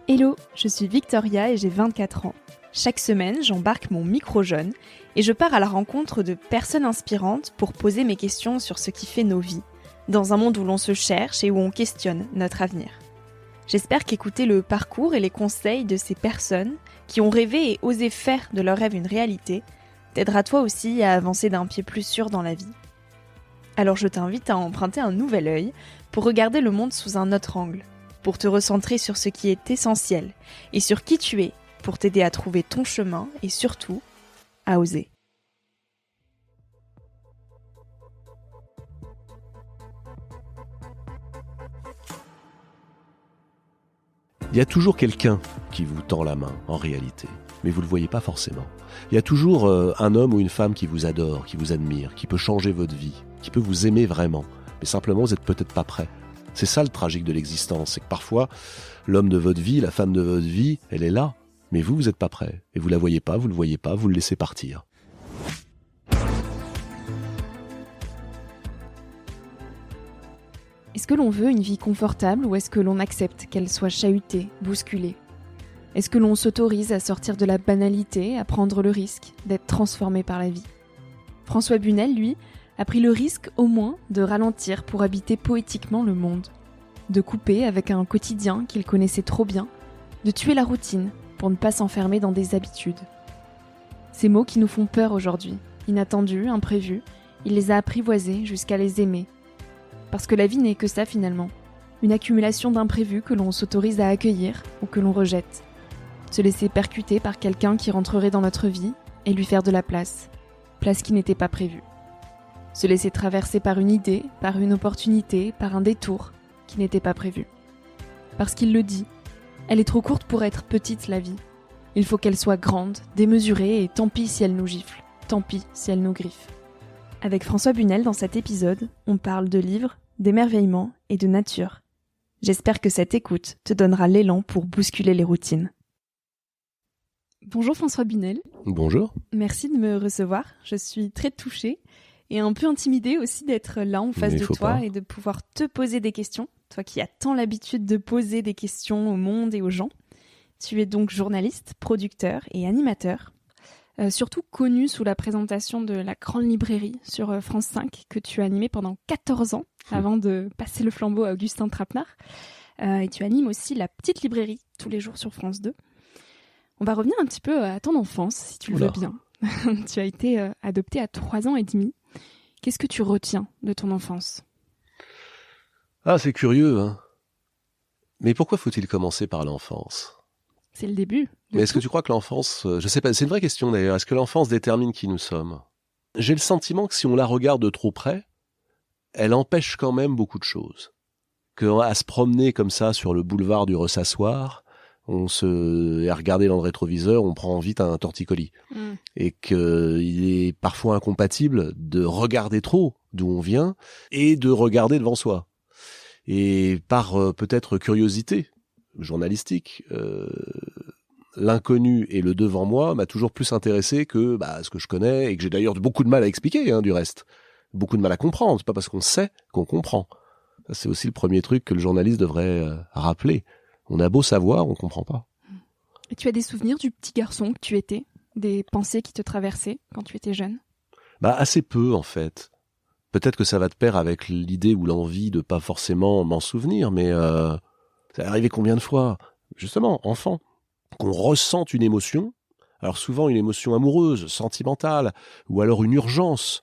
Hello, je suis Victoria et j'ai 24 ans. Chaque semaine, j'embarque mon micro jaune et je pars à la rencontre de personnes inspirantes pour poser mes questions sur ce qui fait nos vies, dans un monde où l'on se cherche et où on questionne notre avenir. J'espère qu'écouter le parcours et les conseils de ces personnes qui ont rêvé et osé faire de leur rêve une réalité t'aidera toi aussi à avancer d'un pied plus sûr dans la vie. Alors je t'invite à emprunter un nouvel œil pour regarder le monde sous un autre angle, pour te recentrer sur ce qui est essentiel et sur qui tu es, pour t'aider à trouver ton chemin et surtout, à oser. Il y a toujours quelqu'un qui vous tend la main, en réalité, mais vous ne le voyez pas forcément. Il y a toujours un homme ou une femme qui vous adore, qui vous admire, qui peut changer votre vie, qui peut vous aimer vraiment, mais simplement vous n'êtes peut-être pas prêt. C'est ça le tragique de l'existence, c'est que parfois, l'homme de votre vie, la femme de votre vie, elle est là, mais vous n'êtes pas prêt. Et vous la voyez pas, vous le voyez pas, vous le laissez partir. Est-ce que l'on veut une vie confortable ou est-ce que l'on accepte qu'elle soit chahutée, bousculée ? Est-ce que l'on s'autorise à sortir de la banalité, à prendre le risque d'être transformé par la vie ? François Bunel, lui, a pris le risque au moins de ralentir pour habiter poétiquement le monde, de couper avec un quotidien qu'il connaissait trop bien, de tuer la routine pour ne pas s'enfermer dans des habitudes. Ces mots qui nous font peur aujourd'hui, inattendus, imprévus, il les a apprivoisés jusqu'à les aimer. Parce que la vie n'est que ça finalement, une accumulation d'imprévus que l'on s'autorise à accueillir ou que l'on rejette. Se laisser percuter par quelqu'un qui rentrerait dans notre vie et lui faire de la place qui n'était pas prévue. Se laisser traverser par une idée, par une opportunité, par un détour qui n'était pas prévu. Parce qu'il le dit, elle est trop courte pour être petite la vie. Il faut qu'elle soit grande, démesurée et tant pis si elle nous gifle, tant pis si elle nous griffe. Avec François Bunel dans cet épisode, on parle de livres, d'émerveillement et de nature. J'espère que cette écoute te donnera l'élan pour bousculer les routines. Bonjour François Bunel. Bonjour. Merci de me recevoir, je suis très touchée et un peu intimidée aussi d'être là en face de toi et de pouvoir te poser des questions. Toi qui as tant l'habitude de poser des questions au monde et aux gens. Tu es donc journaliste, producteur et animateur. Surtout connu sous la présentation de La Grande Librairie sur France 5 que tu as animé pendant 14 ans avant de passer le flambeau à Augustin Trapenard. Et tu animes aussi La Petite Librairie tous les jours sur France 2. On va revenir un petit peu à ton enfance, si tu le veux bien. Tu as été adopté à 3 ans et demi. Qu'est-ce que tu retiens de ton enfance ? Ah, c'est curieux, hein. Mais pourquoi faut-il commencer par l'enfance ? C'est le début. Mais est-ce que tu crois que l'enfance... je sais pas, c'est une vraie question d'ailleurs. Est-ce que l'enfance détermine qui nous sommes ? J'ai le sentiment que si on la regarde de trop près, elle empêche quand même beaucoup de choses. Qu'à se promener comme ça sur le boulevard du Ressassoir, à regarder dans le rétroviseur, on prend vite un torticolis. Et qu'il est parfois incompatible de regarder trop d'où on vient et de regarder devant soi. Et par peut-être curiosité journalistique, l'inconnu et le devant moi m'a toujours plus intéressé que ce que je connais et que j'ai d'ailleurs beaucoup de mal à expliquer, du reste. Beaucoup de mal à comprendre. C'est pas parce qu'on sait qu'on comprend. Ça, c'est aussi le premier truc que le journaliste devrait rappeler. On a beau savoir, on comprend pas. Et tu as des souvenirs du petit garçon que tu étais ? Des pensées qui te traversaient quand tu étais jeune ? Assez peu, en fait. Peut-être que ça va de pair avec l'idée ou l'envie de pas forcément m'en souvenir, mais ça est arrivé combien de fois, justement, enfant, qu'on ressente une émotion, alors souvent une émotion amoureuse, sentimentale, ou alors une urgence,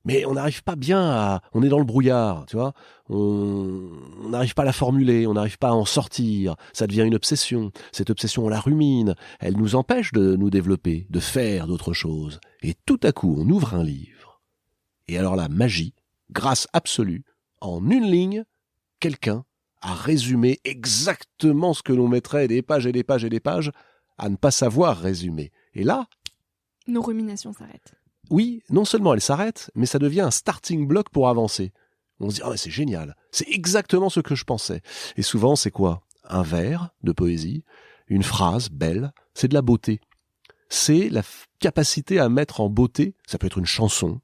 mais on n'arrive pas bien on est dans le brouillard, tu vois, on n'arrive pas à la formuler, on n'arrive pas à en sortir, ça devient une obsession, cette obsession on la rumine, elle nous empêche de nous développer, de faire d'autres choses, et tout à coup on ouvre un livre, et alors la magie, grâce absolue, en une ligne, quelqu'un a résumé exactement ce que l'on mettrait des pages et des pages et des pages à ne pas savoir résumer. Et là... nos ruminations s'arrêtent. Oui, non seulement elles s'arrêtent, mais ça devient un starting block pour avancer. On se dit, c'est génial, c'est exactement ce que je pensais. Et souvent, c'est quoi ? Un vers de poésie, une phrase belle, c'est de la beauté. C'est la capacité à mettre en beauté, ça peut être une chanson,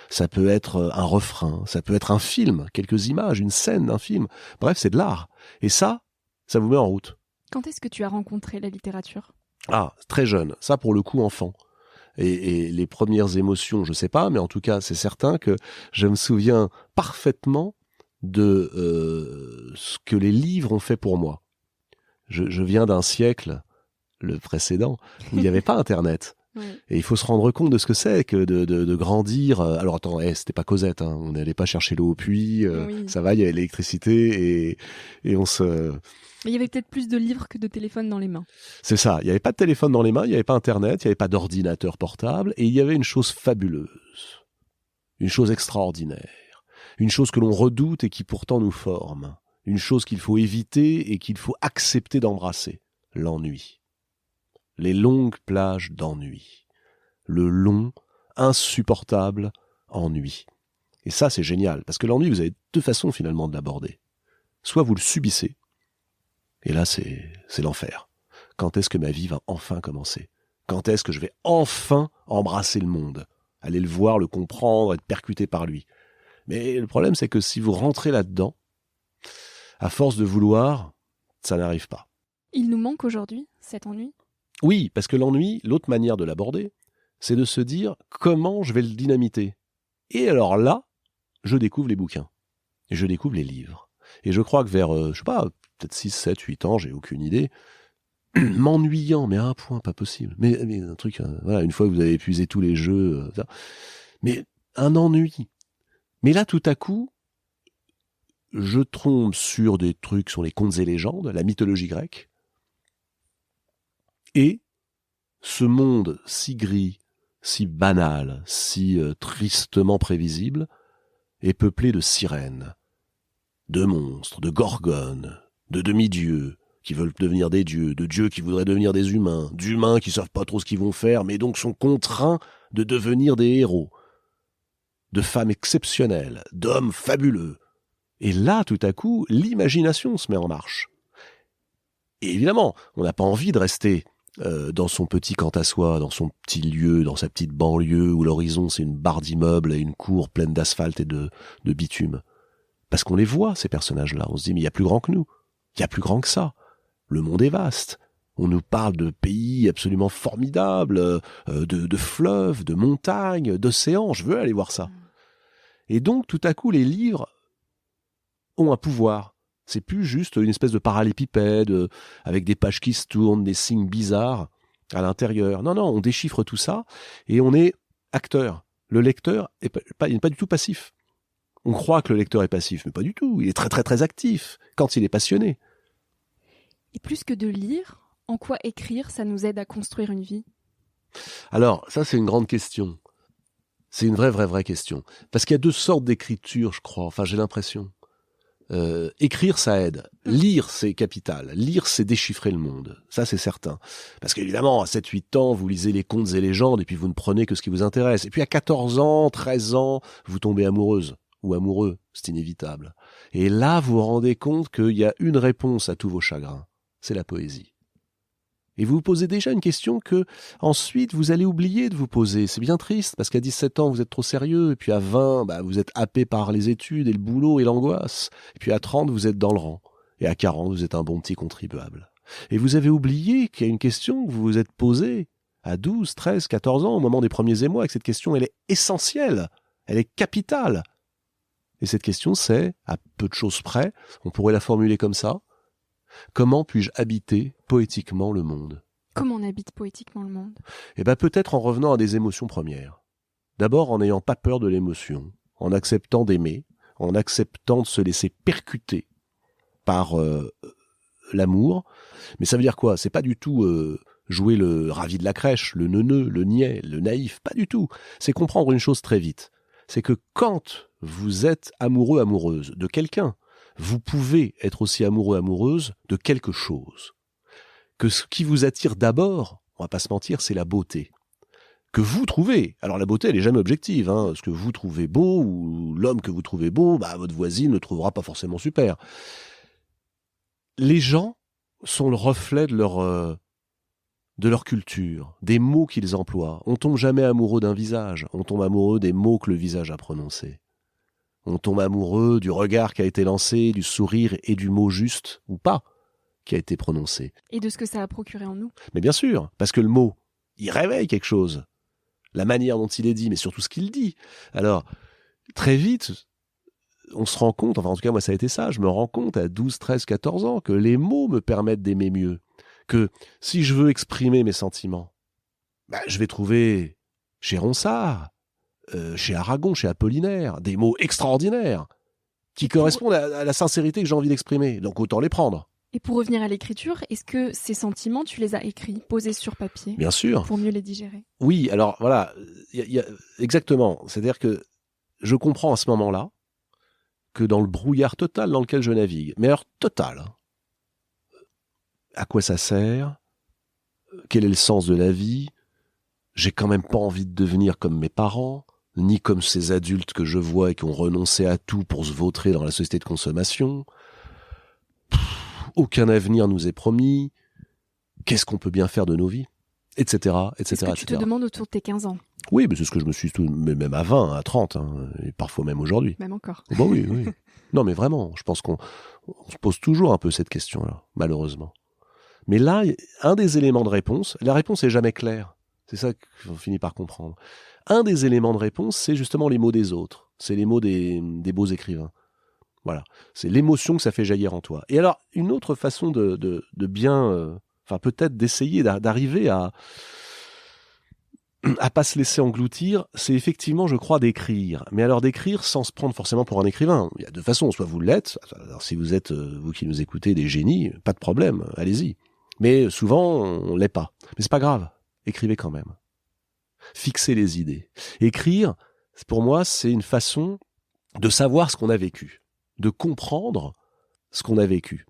ça peut être un refrain, ça peut être un film, quelques images, une scène d'un film. Bref, c'est de l'art. Et ça vous met en route. Quand est-ce que tu as rencontré la littérature ? Ah, très jeune, ça pour le coup enfant. Et les premières émotions, je sais pas, mais en tout cas c'est certain que je me souviens parfaitement de ce que les livres ont fait pour moi. Je viens d'un siècle, le précédent, où il n'y avait pas Internet. Oui. Et il faut se rendre compte de ce que c'est que de grandir. Alors attends, c'était pas Cosette, hein, on n'allait pas chercher l'eau au puits, Oui. ça va, il y avait l'électricité et on se... Mais il y avait peut-être plus de livres que de téléphones dans les mains. C'est ça, il n'y avait pas de téléphone dans les mains, il n'y avait pas Internet, il n'y avait pas d'ordinateur portable, et il y avait une chose fabuleuse, une chose extraordinaire, une chose que l'on redoute et qui pourtant nous forme, une chose qu'il faut éviter et qu'il faut accepter d'embrasser, l'ennui. Les longues plages d'ennui. Le long, insupportable ennui. Et ça, c'est génial, parce que l'ennui, vous avez deux façons finalement de l'aborder. Soit vous le subissez, et là, c'est l'enfer. Quand est-ce que ma vie va enfin commencer ? Quand est-ce que je vais enfin embrasser le monde ? Aller le voir, le comprendre, être percuté par lui. Mais le problème, c'est que si vous rentrez là-dedans, à force de vouloir, ça n'arrive pas. Il nous manque aujourd'hui, cet ennui ? Oui, parce que l'ennui, l'autre manière de l'aborder, c'est de se dire comment je vais le dynamiter. Et alors là, je découvre les bouquins. Et je découvre les livres. Et je crois que vers, je sais pas, peut-être 6, 7, 8 ans, j'ai aucune idée, m'ennuyant, mais à un point pas possible. Mais un truc, voilà, une fois que vous avez épuisé tous les jeux, mais un ennui. Mais là, tout à coup, je tombe sur des trucs sur les contes et légendes, la mythologie grecque, et ce monde si gris, si banal, si tristement prévisible, est peuplé de sirènes, de monstres, de gorgones, de demi-dieux qui veulent devenir des dieux, de dieux qui voudraient devenir des humains, d'humains qui savent pas trop ce qu'ils vont faire, mais donc sont contraints de devenir des héros, de femmes exceptionnelles, d'hommes fabuleux. Et là, tout à coup, l'imagination se met en marche. Et évidemment, on n'a pas envie de rester dans son petit quant à soi, dans son petit lieu, dans sa petite banlieue, où l'horizon c'est une barre d'immeubles et une cour pleine d'asphalte et de bitume. Parce qu'on les voit, ces personnages-là. On se dit, mais il y a plus grand que nous. Il y a plus grand que ça. Le monde est vaste. On nous parle de pays absolument formidables, de fleuves, de montagnes, d'océans. Je veux aller voir ça. Et donc, tout à coup, les livres ont un pouvoir. C'est plus juste une espèce de parallépipède avec des pages qui se tournent, des signes bizarres à l'intérieur. Non, on déchiffre tout ça et on est acteur. Le lecteur n'est pas du tout passif. On croit que le lecteur est passif, mais pas du tout. Il est très très très actif quand il est passionné. Et plus que de lire, en quoi écrire, ça nous aide à construire une vie ? Alors, ça c'est une grande question. C'est une vraie question. Parce qu'il y a deux sortes d'écriture, je crois. Enfin, j'ai l'impression. Écrire, ça aide. Lire, c'est capital. Lire, c'est déchiffrer le monde. Ça, c'est certain. Parce qu'évidemment, à 7-8 ans, vous lisez les contes et légendes et puis vous ne prenez que ce qui vous intéresse. Et puis à 14 ans, 13 ans, vous tombez amoureuse ou amoureux. C'est inévitable. Et là, vous vous rendez compte qu'il y a une réponse à tous vos chagrins. C'est la poésie. Et vous vous posez déjà une question que, ensuite, vous allez oublier de vous poser. C'est bien triste, parce qu'à 17 ans, vous êtes trop sérieux, et puis à 20, vous êtes happé par les études et le boulot et l'angoisse. Et puis à 30, vous êtes dans le rang. Et à 40, vous êtes un bon petit contribuable. Et vous avez oublié qu'il y a une question que vous vous êtes posée à 12, 13, 14 ans, au moment des premiers émois, et que cette question, elle est essentielle, elle est capitale. Et cette question, c'est, à peu de choses près, on pourrait la formuler comme ça: comment puis-je habiter poétiquement le monde ? Comment on habite poétiquement le monde ? Eh bien, peut-être en revenant à des émotions premières. D'abord en n'ayant pas peur de l'émotion, en acceptant d'aimer, en acceptant de se laisser percuter par l'amour. Mais ça veut dire quoi ? C'est pas du tout jouer le ravi de la crèche, le neuneu, le niais, le naïf, pas du tout. C'est comprendre une chose très vite. C'est que quand vous êtes amoureux, amoureuse de quelqu'un, vous pouvez être aussi amoureux, amoureuse de quelque chose. Que ce qui vous attire d'abord, on va pas se mentir, c'est la beauté. Que vous trouvez. Alors la beauté, elle est jamais objective. Ce que vous trouvez beau, ou l'homme que vous trouvez beau, votre voisine ne trouvera pas forcément super. Les gens sont le reflet de leur culture, des mots qu'ils emploient. On tombe jamais amoureux d'un visage, on tombe amoureux des mots que le visage a prononcés. On tombe amoureux du regard qui a été lancé, du sourire et du mot juste, ou pas. qui a été prononcé. Et de ce que ça a procuré en nous. Mais bien sûr, parce que le mot, il réveille quelque chose. La manière dont il est dit, mais surtout ce qu'il dit. Alors, très vite, on se rend compte, enfin en tout cas moi ça a été ça, je me rends compte à 12, 13, 14 ans que les mots me permettent d'aimer mieux. Que si je veux exprimer mes sentiments, je vais trouver chez Ronsard, chez Aragon, chez Apollinaire, des mots extraordinaires qui correspondent à la sincérité que j'ai envie d'exprimer. Donc autant les prendre. Et pour revenir à l'écriture, est-ce que ces sentiments, tu les as écrits, posés sur papier? Bien sûr. Pour mieux les digérer? Oui, alors voilà, exactement. C'est-à-dire que je comprends à ce moment-là que dans le brouillard total dans lequel je navigue, mais alors total, à quoi ça sert? Quel est le sens de la vie? J'ai quand même pas envie de devenir comme mes parents, ni comme ces adultes que je vois et qui ont renoncé à tout pour se vautrer dans la société de consommation. Aucun avenir nous est promis. Qu'est-ce qu'on peut bien faire de nos vies? Etc., etc., Est-ce que tu te demandes autour de tes 15 ans? Oui, mais c'est ce que je me suis même à 20, à 30, et parfois même aujourd'hui. Même encore. Bon, oui, oui. Non, mais vraiment, je pense qu'on se pose toujours un peu cette question-là, malheureusement. Mais là, un des éléments de réponse, la réponse est jamais claire. C'est ça qu'on finit par comprendre. Un des éléments de réponse, c'est justement les mots des autres. C'est les mots des beaux écrivains. Voilà. C'est l'émotion que ça fait jaillir en toi. Et alors, une autre façon de bien... peut-être d'essayer d'arriver à pas se laisser engloutir, c'est effectivement, je crois, d'écrire. Mais alors d'écrire sans se prendre forcément pour un écrivain. Il y a deux façons, soit vous l'êtes, alors si vous êtes, vous qui nous écoutez, des génies, pas de problème, allez-y. Mais souvent, on l'est pas. Mais c'est pas grave, écrivez quand même. Fixez les idées. Écrire, pour moi, c'est une façon de savoir ce qu'on a vécu, de comprendre ce qu'on a vécu.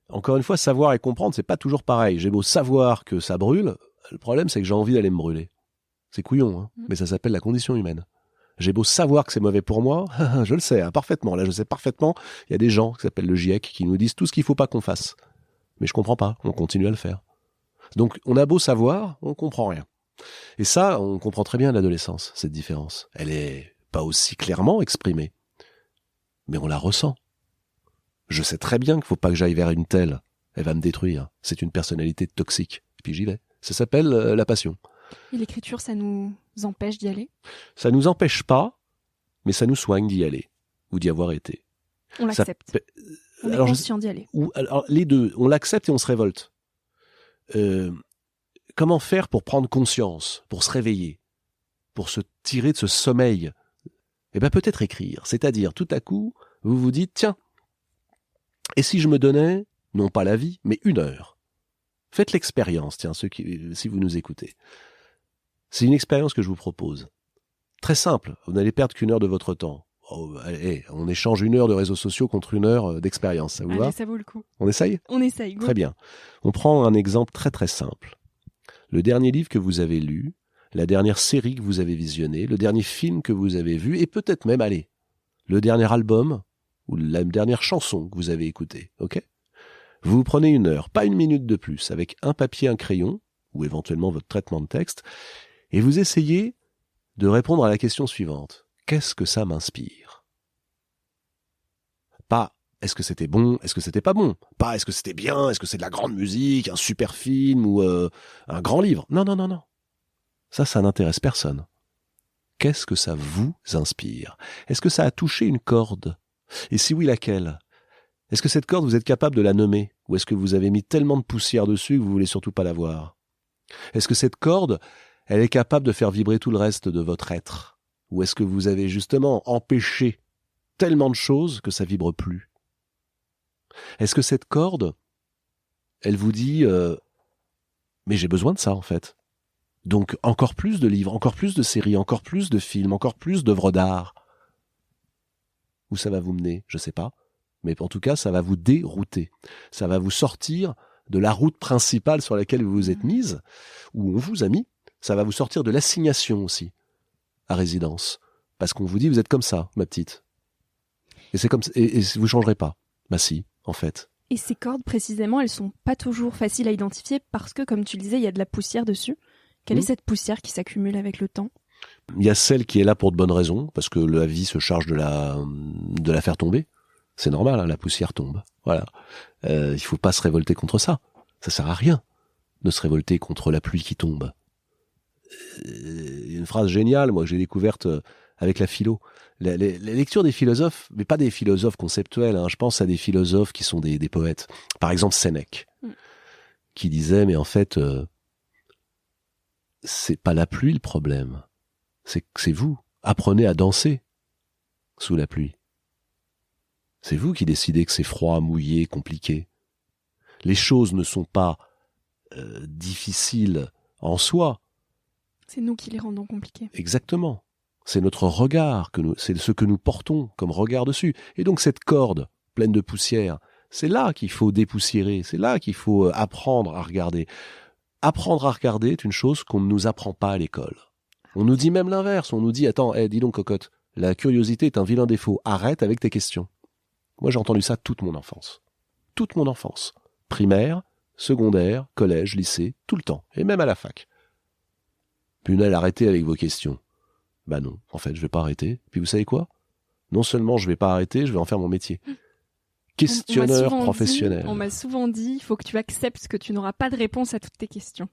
Encore une fois, savoir et comprendre, c'est pas toujours pareil. J'ai beau savoir que ça brûle, le problème c'est que j'ai envie d'aller me brûler. C'est couillon, hein, mais ça s'appelle la condition humaine. J'ai beau savoir que c'est mauvais pour moi, je le sais parfaitement. Là, je sais parfaitement, il y a des gens qui s'appellent le GIEC qui nous disent tout ce qu'il faut pas qu'on fasse. Mais je comprends pas, on continue à le faire. Donc, on a beau savoir, on comprend rien. Et ça, on comprend très bien à l'adolescence, cette différence. Elle est pas aussi clairement exprimée, mais on la ressent. Je sais très bien qu'il faut pas que j'aille vers une telle. Elle va me détruire. C'est une personnalité toxique. Et puis j'y vais. Ça s'appelle la passion. Et l'écriture, ça nous empêche d'y aller? Ça nous empêche pas, mais ça nous soigne d'y aller. Ou d'y avoir été. On l'accepte. On est conscient d'y aller. Alors, les deux. On l'accepte et on se révolte. Comment faire pour prendre conscience, pour se réveiller, pour se tirer de ce sommeil? Eh bien, peut-être écrire. C'est-à-dire, tout à coup, vous vous dites, tiens, et si je me donnais, non pas la vie, mais 1 heure? Faites l'expérience, tiens, si vous nous écoutez. C'est une expérience que je vous propose. Très simple, vous n'allez perdre qu'1 heure de votre temps. Oh, allez, on échange 1 heure de réseaux sociaux contre 1 heure d'expérience, ça vous va? Ça vaut le coup. On essaye? On essaye, go. Très bien. On prend un exemple très très simple. Le dernier livre que vous avez lu, la dernière série que vous avez visionnée, le dernier film que vous avez vu, et peut-être même, allez, le dernier album ou la dernière chanson que vous avez écoutée, ok? Vous vous prenez 1 heure, pas 1 minute de plus, avec un papier, un crayon, ou éventuellement votre traitement de texte, et vous essayez de répondre à la question suivante. Qu'est-ce que ça m'inspire? Pas est-ce que c'était bon, est-ce que c'était pas bon? Pas est-ce que c'était bien, est-ce que c'est de la grande musique, un super film ou un grand livre? Non, non, non, non. Ça n'intéresse personne. Qu'est-ce que ça vous inspire? Est-ce que ça a touché une corde? Et si oui, laquelle? Est-ce que cette corde, vous êtes capable de la nommer? Ou est-ce que vous avez mis tellement de poussière dessus que vous voulez surtout pas la voir? Est-ce que cette corde, elle est capable de faire vibrer tout le reste de votre être? Ou est-ce que vous avez justement empêché tellement de choses que ça vibre plus? Est-ce que cette corde, elle vous dit mais j'ai besoin de ça en fait. Donc encore plus de livres, encore plus de séries, encore plus de films, encore plus d'œuvres d'art. Où ça va vous mener, je sais pas. Mais en tout cas, ça va vous dérouter. Ça va vous sortir de la route principale sur laquelle vous vous êtes mise, où on vous a mis. Ça va vous sortir de l'assignation aussi, à résidence. Parce qu'on vous dit, vous êtes comme ça, ma petite. Et c'est comme ça, et vous changerez pas. Bah si, en fait. Et ces cordes, précisément, elles sont pas toujours faciles à identifier parce que, comme tu le disais, il y a de la poussière dessus. Quelle est cette poussière qui s'accumule avec le temps? Il y a celle qui est là pour de bonnes raisons, parce que la vie se charge de la faire tomber. C'est normal, hein, la poussière tombe. Voilà. Il faut pas se révolter contre ça. Ça sert à rien de se révolter contre la pluie qui tombe. Une phrase géniale, moi, que j'ai découverte avec la philo. La lecture des philosophes, mais pas des philosophes conceptuels, hein, je pense à des philosophes qui sont des poètes. Par exemple, Sénèque, qui disait, mais en fait, c'est pas la pluie le problème. C'est vous. Apprenez à danser sous la pluie. C'est vous qui décidez que c'est froid, mouillé, compliqué. Les choses ne sont pas difficiles en soi. C'est nous qui les rendons compliquées. Exactement. C'est notre regard, c'est ce que nous portons comme regard dessus. Et donc cette corde pleine de poussière, c'est là qu'il faut dépoussiérer, c'est là qu'il faut apprendre à regarder. Apprendre à regarder est une chose qu'on ne nous apprend pas à l'école. On nous dit même l'inverse, on nous dit « Attends, dis donc cocotte, la curiosité est un vilain défaut, arrête avec tes questions. » Moi j'ai entendu ça toute mon enfance. Toute mon enfance. Primaire, secondaire, collège, lycée, tout le temps, et même à la fac. Punel, arrêtez avec vos questions. Bah non, en fait, je vais pas arrêter. Puis vous savez quoi ? Non seulement je vais pas arrêter, je vais en faire mon métier. Questionneur professionnel. On m'a souvent dit, il faut que tu acceptes que tu n'auras pas de réponse à toutes tes questions.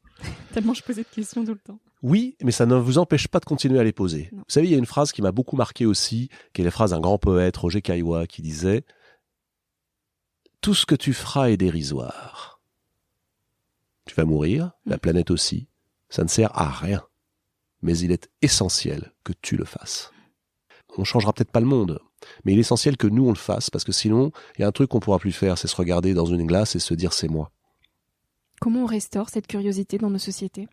Tellement je posais de questions tout le temps. Oui, mais ça ne vous empêche pas de continuer à les poser. Non. Vous savez, il y a une phrase qui m'a beaucoup marqué aussi, qui est la phrase d'un grand poète, Roger Caillois, qui disait « Tout ce que tu feras est dérisoire. Tu vas mourir, la planète aussi, ça ne sert à rien. Mais il est essentiel que tu le fasses. » On changera peut-être pas le monde, mais il est essentiel que nous on le fasse, parce que sinon, il y a un truc qu'on pourra plus faire, c'est se regarder dans une glace et se dire c'est moi. Comment on restaure cette curiosité dans nos sociétés ?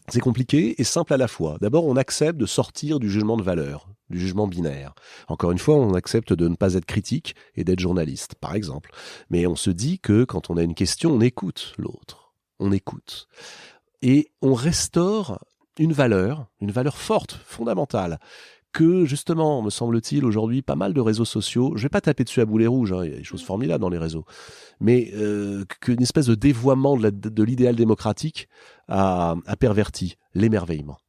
C'est compliqué et simple à la fois. D'abord, on accepte de sortir du jugement de valeur, du jugement binaire. Encore une fois, on accepte de ne pas être critique et d'être journaliste, par exemple. Mais on se dit que quand on a une question, on écoute l'autre. On écoute. Et on restaure une valeur forte, fondamentale, que justement, me semble-t-il, aujourd'hui, pas mal de réseaux sociaux, je vais pas taper dessus à boulet rouge, hein, il y a des choses formidables dans les réseaux, mais qu'une espèce de dévoiement de l'idéal démocratique a perverti l'émerveillement.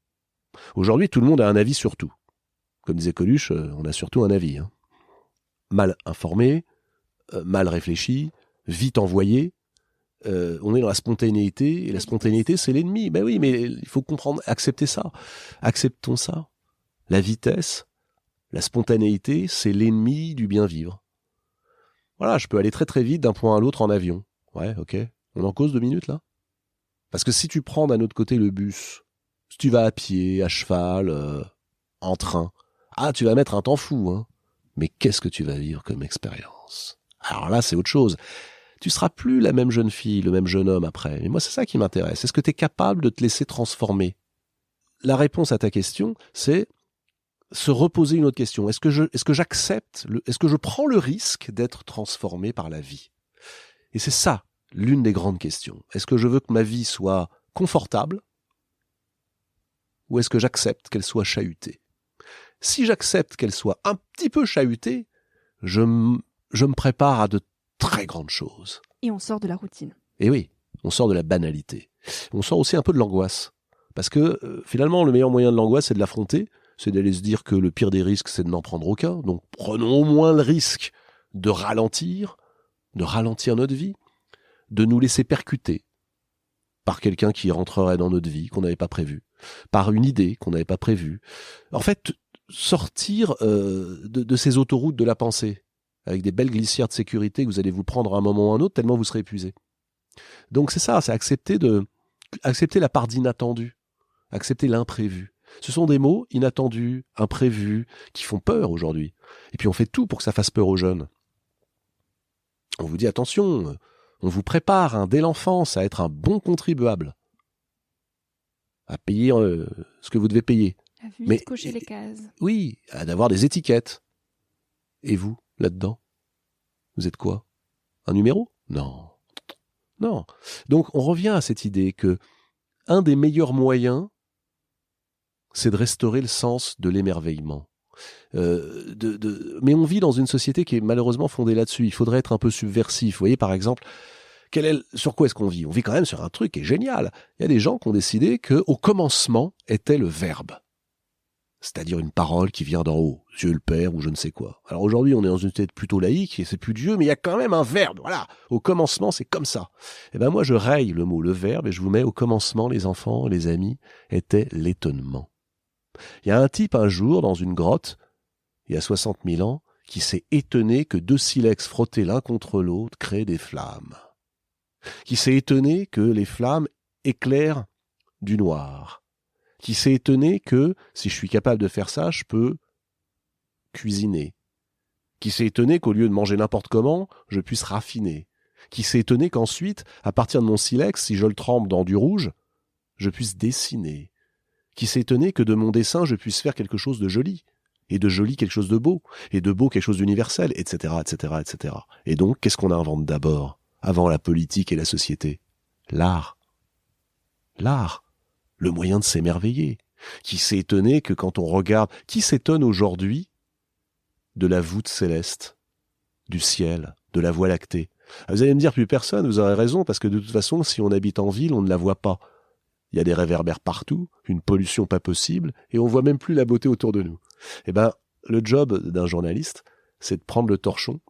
Aujourd'hui, tout le monde a un avis sur tout. Comme disait Coluche, on a surtout un avis. Hein. Mal informé, mal réfléchi, vite envoyé. On est dans la spontanéité, et la spontanéité, c'est l'ennemi. Ben oui, mais il faut comprendre, accepter ça. Acceptons ça. La vitesse, la spontanéité, c'est l'ennemi du bien vivre. Voilà, je peux aller très très vite d'un point à l'autre en avion. Ouais, ok. On en cause 2 minutes là ? Parce que si tu prends d'un autre côté le bus, si tu vas à pied, à cheval, en train, tu vas mettre un temps fou, hein. Mais qu'est-ce que tu vas vivre comme expérience ? Alors là, c'est autre chose. Tu seras plus la même jeune fille, le même jeune homme après. Et moi, c'est ça qui m'intéresse. Est-ce que tu es capable de te laisser transformer ? La réponse à ta question, c'est se reposer une autre question. Est-ce que j'accepte, est-ce que je prends le risque d'être transformé par la vie ? Et c'est ça, l'une des grandes questions. Est-ce que je veux que ma vie soit confortable ? Ou est-ce que j'accepte qu'elle soit chahutée ? Si j'accepte qu'elle soit un petit peu chahutée, je me prépare à de très grandes choses. Et on sort de la routine. Et oui, on sort de la banalité. On sort aussi un peu de l'angoisse. Parce que finalement, le meilleur moyen de l'angoisse, c'est de l'affronter. C'est d'aller se dire que le pire des risques, c'est de n'en prendre aucun. Donc prenons au moins le risque de ralentir notre vie, de nous laisser percuter par quelqu'un qui rentrerait dans notre vie, qu'on n'avait pas prévu, par une idée qu'on n'avait pas prévue. En fait, sortir de ces autoroutes de la pensée, avec des belles glissières de sécurité que vous allez vous prendre à un moment ou à un autre, tellement vous serez épuisé. Donc c'est ça, c'est accepter la part d'inattendu, accepter l'imprévu. Ce sont des mots inattendus, imprévus, qui font peur aujourd'hui. Et puis on fait tout pour que ça fasse peur aux jeunes. On vous dit attention, on vous prépare dès l'enfance à être un bon contribuable, à payer ce que vous devez payer. À vite cocher les cases. Oui, à d'avoir des étiquettes. Et vous, là-dedans, vous êtes quoi ? Un numéro ? Non. Non. Donc on revient à cette idée que un des meilleurs moyens, c'est de restaurer le sens de l'émerveillement. Mais on vit dans une société qui est malheureusement fondée là-dessus. Il faudrait être un peu subversif. Vous voyez, par exemple, sur quoi est-ce qu'on vit ? On vit quand même sur un truc qui est génial. Il y a des gens qui ont décidé qu'au commencement était le verbe. c'est-à-dire une parole qui vient d'en haut, Dieu le Père ou je ne sais quoi. Alors aujourd'hui, on est dans une tête plutôt laïque et c'est plus Dieu, mais il y a quand même un verbe. Voilà, au commencement, c'est comme ça. Et ben moi, je raye le mot, le verbe, et je vous mets au commencement, les enfants, les amis, était l'étonnement. Il y a un type un jour dans une grotte, il y a 60 000 ans, qui s'est étonné que 2 silex frottés l'un contre l'autre créent des flammes. Qui s'est étonné que les flammes éclairent du noir. Qui s'est étonné que, si je suis capable de faire ça, je peux cuisiner. Qui s'est étonné qu'au lieu de manger n'importe comment, je puisse raffiner. Qui s'est étonné qu'ensuite, à partir de mon silex, si je le trempe dans du rouge, je puisse dessiner. Qui s'est étonné que de mon dessin, je puisse faire quelque chose de joli. Et de joli, quelque chose de beau. Et de beau, quelque chose d'universel, etc., etc., etc. Et donc, qu'est-ce qu'on invente d'abord, avant la politique et la société? L'art. L'art. Le moyen de s'émerveiller. Qui s'est étonné que quand on regarde... Qui s'étonne aujourd'hui de la voûte céleste, du ciel, de la Voie lactée? Vous allez me dire plus personne, vous aurez raison, parce que de toute façon, si on habite en ville, on ne la voit pas. Il y a des réverbères partout, une pollution pas possible, et on voit même plus la beauté autour de nous. Eh ben, le job d'un journaliste, c'est de prendre le torchon,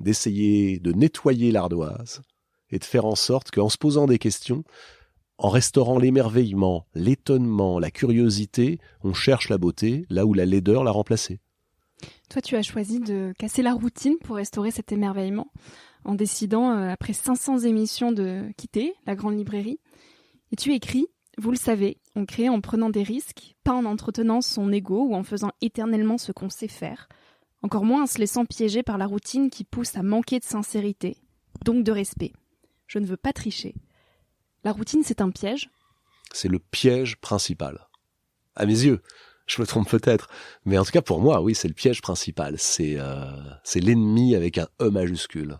d'essayer de nettoyer l'ardoise, et de faire en sorte qu'en se posant des questions, en restaurant l'émerveillement, l'étonnement, la curiosité, on cherche la beauté là où la laideur l'a remplacée. Toi, tu as choisi de casser la routine pour restaurer cet émerveillement, en décidant, après 500 émissions, de quitter la grande librairie. Et tu écris, vous le savez, on crée en prenant des risques, pas en entretenant son ego ou en faisant éternellement ce qu'on sait faire, encore moins en se laissant piéger par la routine qui pousse à manquer de sincérité, donc de respect. Je ne veux pas tricher. La routine, c'est un piège? C'est le piège principal. À mes yeux. Je me trompe peut-être. Mais en tout cas, pour moi, oui, c'est le piège principal. C'est l'ennemi avec un E majuscule.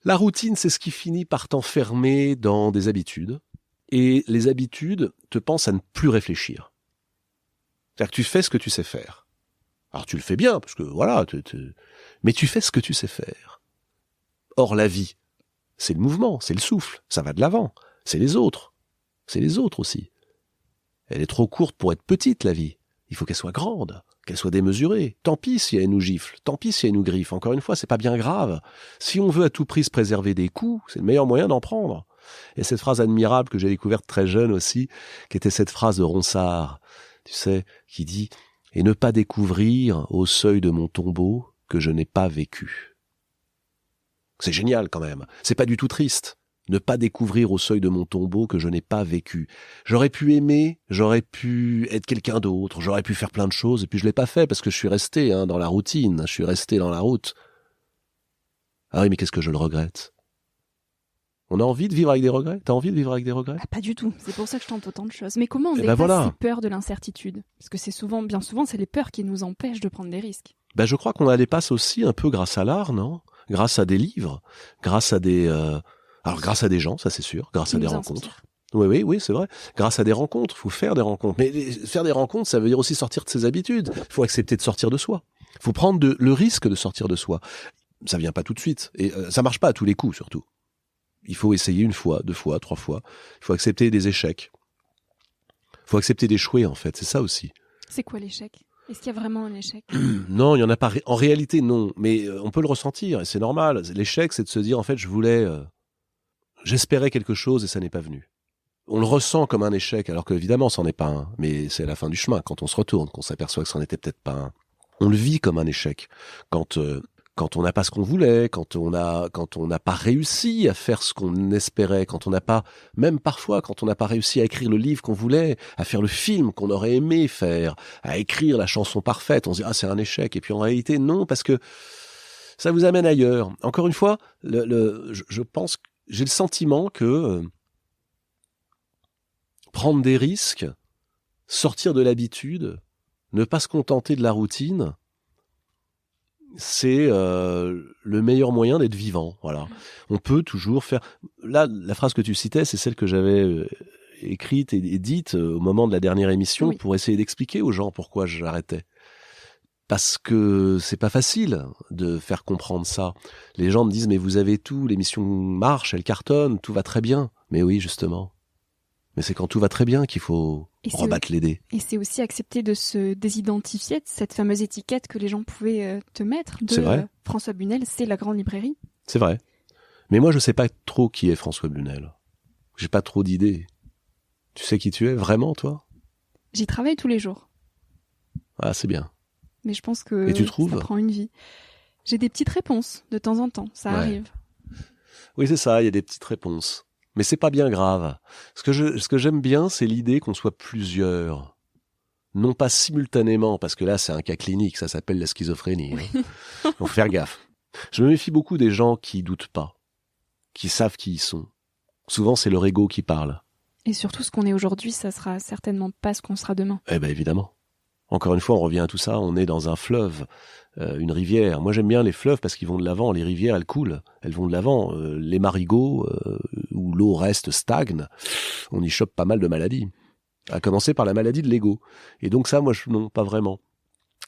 La routine, c'est ce qui finit par t'enfermer dans des habitudes. Et les habitudes te pensent à ne plus réfléchir. C'est-à-dire que tu fais ce que tu sais faire. Alors tu le fais bien, parce que voilà, mais tu fais ce que tu sais faire. Or, la vie, c'est le mouvement, c'est le souffle, ça va de l'avant. C'est les autres aussi. Elle est trop courte pour être petite, la vie. Il faut qu'elle soit grande, qu'elle soit démesurée. Tant pis si elle nous gifle, tant pis si elle nous griffe. Encore une fois, c'est pas bien grave. Si on veut à tout prix se préserver des coups, c'est le meilleur moyen d'en prendre. Et cette phrase admirable que j'ai découverte très jeune aussi, qui était cette phrase de Ronsard, tu sais, qui dit « Et ne pas découvrir au seuil de mon tombeau que je n'ai pas vécu ». C'est génial quand même. C'est pas du tout triste. Ne pas découvrir au seuil de mon tombeau que je n'ai pas vécu. J'aurais pu aimer, j'aurais pu être quelqu'un d'autre, j'aurais pu faire plein de choses, et puis je l'ai pas fait parce que je suis resté dans la routine, je suis resté dans la route. Ah oui, mais qu'est-ce que je le regrette. On a envie de vivre avec des regrets? T'as envie de vivre avec des regrets? Pas du tout. C'est pour ça que je tente autant de choses. Mais comment on dépasse ces peurs de l'incertitude? Parce que bien souvent, c'est les peurs qui nous empêchent de prendre des risques. Je crois qu'on la dépasse aussi un peu grâce à l'art, non? Grâce à des livres, grâce à des gens, ça c'est sûr, grâce à des rencontres. Oui, c'est vrai. Grâce à des rencontres, faut faire des rencontres. Mais faire des rencontres, ça veut dire aussi sortir de ses habitudes. Il faut accepter de sortir de soi. Il faut prendre le risque de sortir de soi. Ça vient pas tout de suite. Et ça marche pas à tous les coups, surtout. Il faut essayer 1 fois, 2 fois, 3 fois. Il faut accepter des échecs. Il faut accepter d'échouer, en fait. C'est ça aussi. C'est quoi l'échec? Est-ce qu'il y a vraiment un échec? Non, il y en a pas. En réalité, non. Mais on peut le ressentir, et c'est normal. L'échec, c'est de se dire, en fait, j'espérais quelque chose et ça n'est pas venu. On le ressent comme un échec, alors qu'évidemment, c'en est pas un. Mais c'est à la fin du chemin, quand on se retourne, qu'on s'aperçoit que c'en était peut-être pas un. On le vit comme un échec. Quand on n'a pas ce qu'on voulait, quand on n'a pas réussi à faire ce qu'on espérait, même parfois, quand on n'a pas réussi à écrire le livre qu'on voulait, à faire le film qu'on aurait aimé faire, à écrire la chanson parfaite, on se dit, c'est un échec. Et puis en réalité, non, parce que ça vous amène ailleurs. Encore une fois, je pense, j'ai le sentiment que prendre des risques, sortir de l'habitude, ne pas se contenter de la routine, c'est le meilleur moyen d'être vivant. Voilà. On peut toujours faire... Là, la phrase que tu citais, c'est celle que j'avais écrite et dite au moment de la dernière émission pour essayer d'expliquer aux gens pourquoi j'arrêtais. Parce que c'est pas facile de faire comprendre ça. Les gens me disent, mais vous avez tout, l'émission marche, elle cartonne, tout va très bien. Mais oui, justement. Mais c'est quand tout va très bien qu'il faut rebattre les dés. Et c'est aussi accepter de se désidentifier de cette fameuse étiquette que les gens pouvaient te mettre. C'est vrai. François Bunel, c'est la grande librairie. C'est vrai. Mais moi, je sais pas trop qui est François Bunel. J'ai pas trop d'idées. Tu sais qui tu es, vraiment, toi? J'y travaille tous les jours. Ah, c'est bien. Mais je pense que Et tu trouves ça prend une vie. J'ai des petites réponses, de temps en temps, ça arrive. Oui, c'est ça, il y a des petites réponses. Mais c'est pas bien grave. Ce que j'aime bien, c'est l'idée qu'on soit plusieurs. Non pas simultanément, parce que là, c'est un cas clinique, ça s'appelle la schizophrénie. Hein. Faut faire gaffe. Je me méfie beaucoup des gens qui doutent pas, qui savent qui ils sont. Souvent, c'est leur ego qui parle. Et surtout, ce qu'on est aujourd'hui, ça sera certainement pas ce qu'on sera demain. Eh ben, évidemment. Encore une fois, on revient à tout ça, on est dans un fleuve, une rivière. Moi, j'aime bien les fleuves parce qu'ils vont de l'avant. Les rivières, elles coulent, elles vont de l'avant. Les marigots, où l'eau reste stagne, on y chope pas mal de maladies. À commencer par la maladie de l'ego. Et donc ça, moi, non, pas vraiment.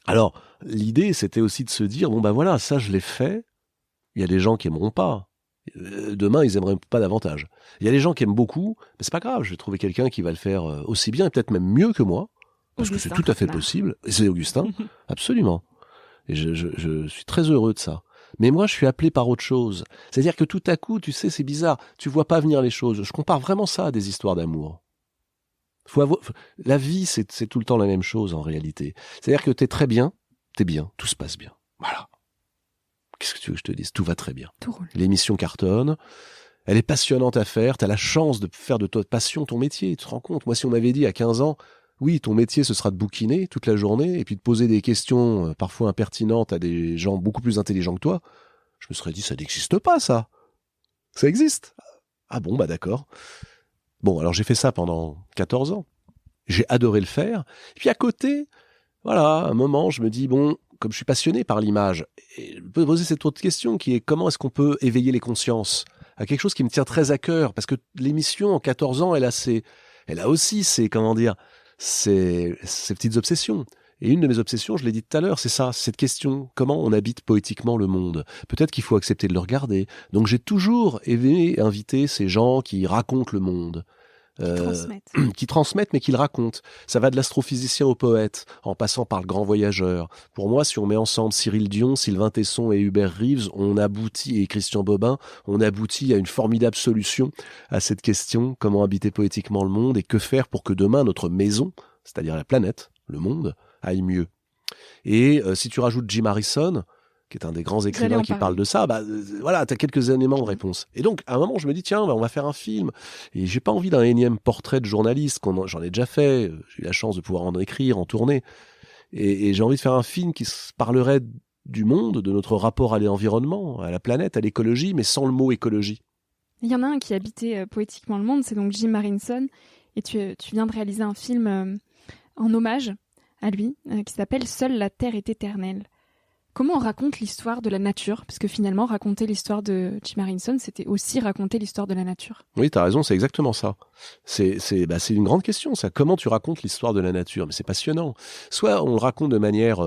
Alors, l'idée, c'était aussi de se dire, bon ben voilà, ça, je l'ai fait. Il y a des gens qui aimeront pas. Demain, ils aimeraient pas davantage. Il y a des gens qui aiment beaucoup, mais c'est pas grave, je vais trouver quelqu'un qui va le faire aussi bien et peut-être même mieux que moi. Parce Augustin que c'est tout à fait possible. Et c'est Augustin, absolument. Et je suis très heureux de ça. Mais moi, je suis appelé par autre chose. C'est-à-dire que tout à coup, tu sais, c'est bizarre. Tu vois pas venir les choses. Je compare vraiment ça à des histoires d'amour. La vie, c'est tout le temps la même chose en réalité. C'est-à-dire que t'es bien, tout se passe bien. Voilà. Qu'est-ce que tu veux que je te dise? Tout va très bien. Tout roule. L'émission cartonne. Elle est passionnante à faire. T'as la chance de faire de ta passion ton métier. Tu te rends compte? Moi, si on m'avait dit à 15 ans, oui, ton métier, ce sera de bouquiner toute la journée et puis de poser des questions parfois impertinentes à des gens beaucoup plus intelligents que toi, je me serais dit, ça n'existe pas, ça. Ça existe. Ah bon, bah d'accord. Bon, alors j'ai fait ça pendant 14 ans. J'ai adoré le faire. Et puis à côté, voilà, à un moment, je me dis, bon, comme je suis passionné par l'image, et je peux poser cette autre question qui est comment est-ce qu'on peut éveiller les consciences à quelque chose qui me tient très à cœur, parce que l'émission en 14 ans, elle a aussi ses petites obsessions. Et une de mes obsessions, je l'ai dit tout à l'heure, c'est ça, cette question, comment on habite poétiquement le monde. Peut-être qu'il faut accepter de le regarder. Donc j'ai toujours aimé inviter ces gens qui racontent le monde. Qui transmettent mais qui le racontent. Ça va de l'astrophysicien au poète, en passant par le grand voyageur. Pour moi, si on met ensemble Cyril Dion, Sylvain Tesson et Hubert Reeves, et Christian Bobin, on aboutit à une formidable solution à cette question, comment habiter poétiquement le monde et que faire pour que demain notre maison, c'est-à-dire la planète, le monde, aille mieux. Et si tu rajoutes Jim Harrison, qui est un des grands écrivains qui parle de ça, voilà, t'as quelques éléments de réponse. Et donc, à un moment, je me dis, tiens, on va faire un film. Et j'ai pas envie d'un énième portrait de journaliste, j'en ai déjà fait, j'ai eu la chance de pouvoir en écrire, en tourner. Et j'ai envie de faire un film qui parlerait du monde, de notre rapport à l'environnement, à la planète, à l'écologie, mais sans le mot écologie. Il y en a un qui habitait poétiquement le monde, c'est donc Jim Harrison. Et tu viens de réaliser un film en hommage à lui, qui s'appelle « Seule la Terre est éternelle ». Comment on raconte l'histoire de la nature? Parce que finalement, raconter l'histoire de Jim Harrison, c'était aussi raconter l'histoire de la nature. Oui, t'as raison, c'est exactement ça. C'est une grande question, ça. Comment tu racontes l'histoire de la nature? Mais c'est passionnant. Soit on le raconte de manière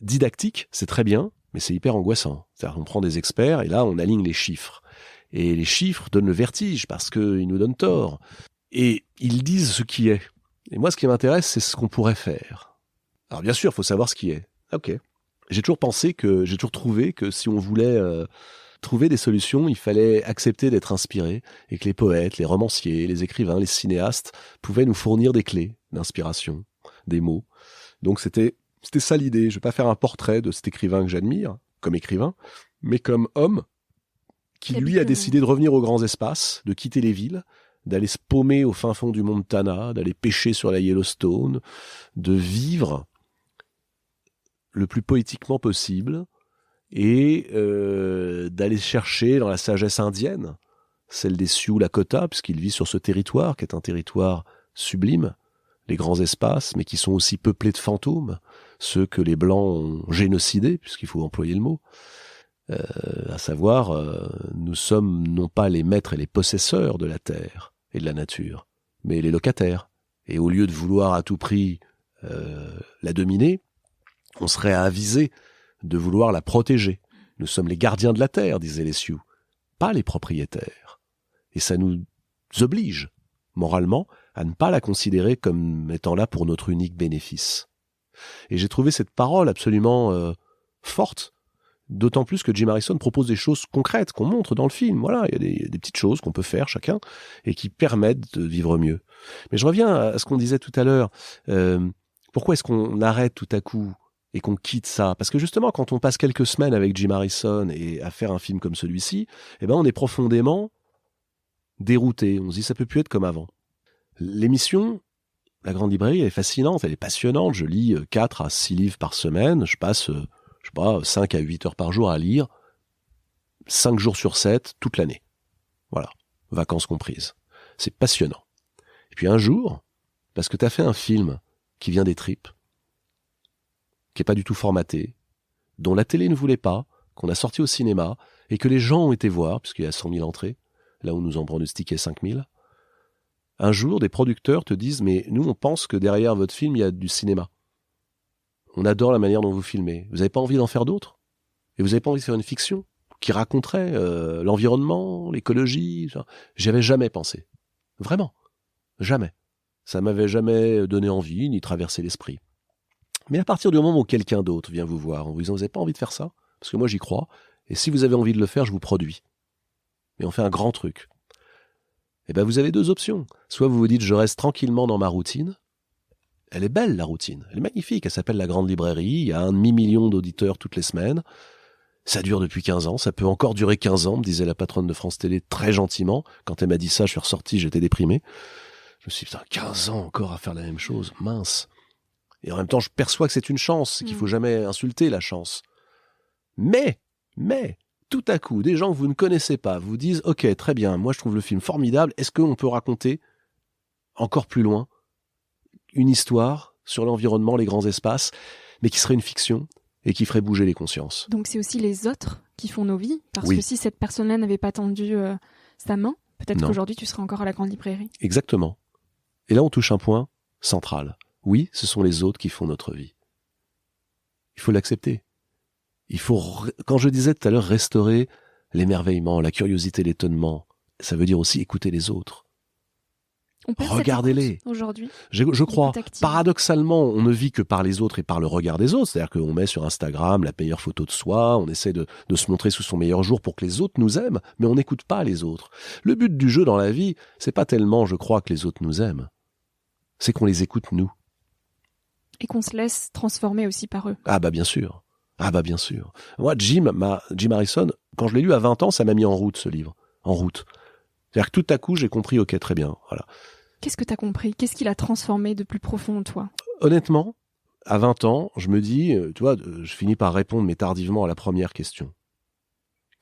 didactique, c'est très bien, mais c'est hyper angoissant. C'est-à-dire qu'on prend des experts et là, on aligne les chiffres. Et les chiffres donnent le vertige parce qu'ils nous donnent tort. Et ils disent ce qui est. Et moi, ce qui m'intéresse, c'est ce qu'on pourrait faire. Alors bien sûr, il faut savoir ce qui est. Ok. J'ai toujours trouvé que si on voulait trouver des solutions, il fallait accepter d'être inspiré et que les poètes, les romanciers, les écrivains, les cinéastes pouvaient nous fournir des clés d'inspiration, des mots. Donc c'était ça l'idée. Je vais pas faire un portrait de cet écrivain que j'admire comme écrivain, mais comme homme qui lui a décidé de revenir aux grands espaces, de quitter les villes, d'aller se paumer au fin fond du Montana, d'aller pêcher sur la Yellowstone, de vivre le plus poétiquement possible et d'aller chercher dans la sagesse indienne, celle des Sioux Lakota, puisqu'il vit sur ce territoire qui est un territoire sublime, les grands espaces, mais qui sont aussi peuplés de fantômes, ceux que les Blancs ont génocidés, puisqu'il faut employer le mot, à savoir, nous sommes non pas les maîtres et les possesseurs de la terre et de la nature, mais les locataires. Et au lieu de vouloir à tout prix la dominer, on serait avisé de vouloir la protéger. Nous sommes les gardiens de la terre, disaient les Sioux, pas les propriétaires. Et ça nous oblige, moralement, à ne pas la considérer comme étant là pour notre unique bénéfice. Et j'ai trouvé cette parole absolument forte, d'autant plus que Jim Harrison propose des choses concrètes qu'on montre dans le film. Voilà, il y a des petites choses qu'on peut faire chacun et qui permettent de vivre mieux. Mais je reviens à ce qu'on disait tout à l'heure. Pourquoi est-ce qu'on arrête tout à coup et qu'on quitte ça? Parce que justement, quand on passe quelques semaines avec Jim Harrison et à faire un film comme celui-ci, eh ben, on est profondément dérouté. On se dit, ça peut plus être comme avant. L'émission, La Grande Librairie, elle est fascinante, elle est passionnante. Je lis 4 à 6 livres par semaine. Je passe, 5 à 8 heures par jour à lire. 5 jours sur 7, toute l'année. Voilà. Vacances comprises. C'est passionnant. Et puis un jour, parce que tu as fait un film qui vient des tripes, qui est pas du tout formaté, dont la télé ne voulait pas, qu'on a sorti au cinéma, et que les gens ont été voir, puisqu'il y a 100 000 entrées, là où nous en pronostiquaient 5 000, un jour, des producteurs te disent « Mais nous, on pense que derrière votre film, il y a du cinéma. On adore la manière dont vous filmez. Vous n'avez pas envie d'en faire d'autres? Et vous n'avez pas envie de faire une fiction qui raconterait l'environnement, l'écologie ?» J'y avais jamais pensé. Vraiment. Jamais. Ça m'avait jamais donné envie, ni traversé l'esprit. Mais à partir du moment où quelqu'un d'autre vient vous voir en vous disant « Vous n'avez pas envie de faire ça? Parce que moi, j'y crois. Et si vous avez envie de le faire, je vous produis. Et on fait un grand truc. » Eh bien, vous avez 2 options. Soit vous vous dites « Je reste tranquillement dans ma routine. » Elle est belle, la routine. Elle est magnifique. Elle s'appelle La Grande Librairie. Il y a 1 demi-million d'auditeurs toutes les semaines. Ça dure depuis 15 ans. Ça peut encore durer 15 ans, me disait la patronne de France Télé très gentiment. Quand elle m'a dit ça, je suis ressorti, j'étais déprimé. Je me suis dit, putain, 15 ans encore à faire la même chose. Mince. Et en même temps, je perçois que c'est une chance, qu'il faut jamais insulter la chance. Mais, tout à coup, des gens que vous ne connaissez pas vous disent « Ok, très bien, moi je trouve le film formidable. Est-ce qu'on peut raconter encore plus loin une histoire sur l'environnement, les grands espaces, mais qui serait une fiction et qui ferait bouger les consciences ?» Donc c'est aussi les autres qui font nos vies, parce Oui. que si cette personne-là n'avait pas tendu sa main, peut-être Non. qu'aujourd'hui tu serais encore à la Grande Librairie. Exactement. Et là, on touche un point central. Oui, ce sont les autres qui font notre vie. Il faut l'accepter. Il faut, quand je disais tout à l'heure, restaurer l'émerveillement, la curiosité, l'étonnement, ça veut dire aussi écouter les autres. On perd Regardez-les. cette écoute aujourd'hui. Je crois. Écoute active. Paradoxalement, on ne vit que par les autres et par le regard des autres. C'est-à-dire qu'on met sur Instagram la meilleure photo de soi, on essaie de se montrer sous son meilleur jour pour que les autres nous aiment, mais on n'écoute pas les autres. Le but du jeu dans la vie, c'est pas tellement, je crois, que les autres nous aiment. C'est qu'on les écoute nous. Et qu'on se laisse transformer aussi par eux. Ah bah bien sûr. Moi, Jim Harrison, quand je l'ai lu à 20 ans, ça m'a mis en route, ce livre. En route. C'est-à-dire que tout à coup, j'ai compris, ok, très bien, voilà. Qu'est-ce que tu as compris? Qu'est-ce qu'il a transformé de plus profond en toi? Honnêtement, à 20 ans, je me dis, tu vois, je finis par répondre, mais tardivement, à la première question.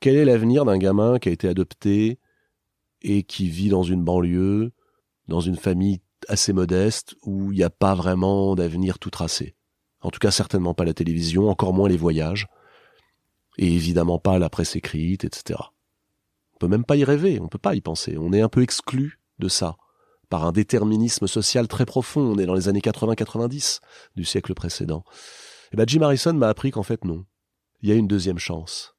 Quel est l'avenir d'un gamin qui a été adopté et qui vit dans une banlieue, dans une famille assez modeste, où il n'y a pas vraiment d'avenir tout tracé? En tout cas, certainement pas la télévision, encore moins les voyages, et évidemment pas la presse écrite, etc. On peut même pas y rêver, on peut pas y penser. On est un peu exclu de ça, par un déterminisme social très profond. On est dans les années 80-90 du siècle précédent. Et ben Jim Harrison m'a appris qu'en fait non. Il y a une deuxième chance.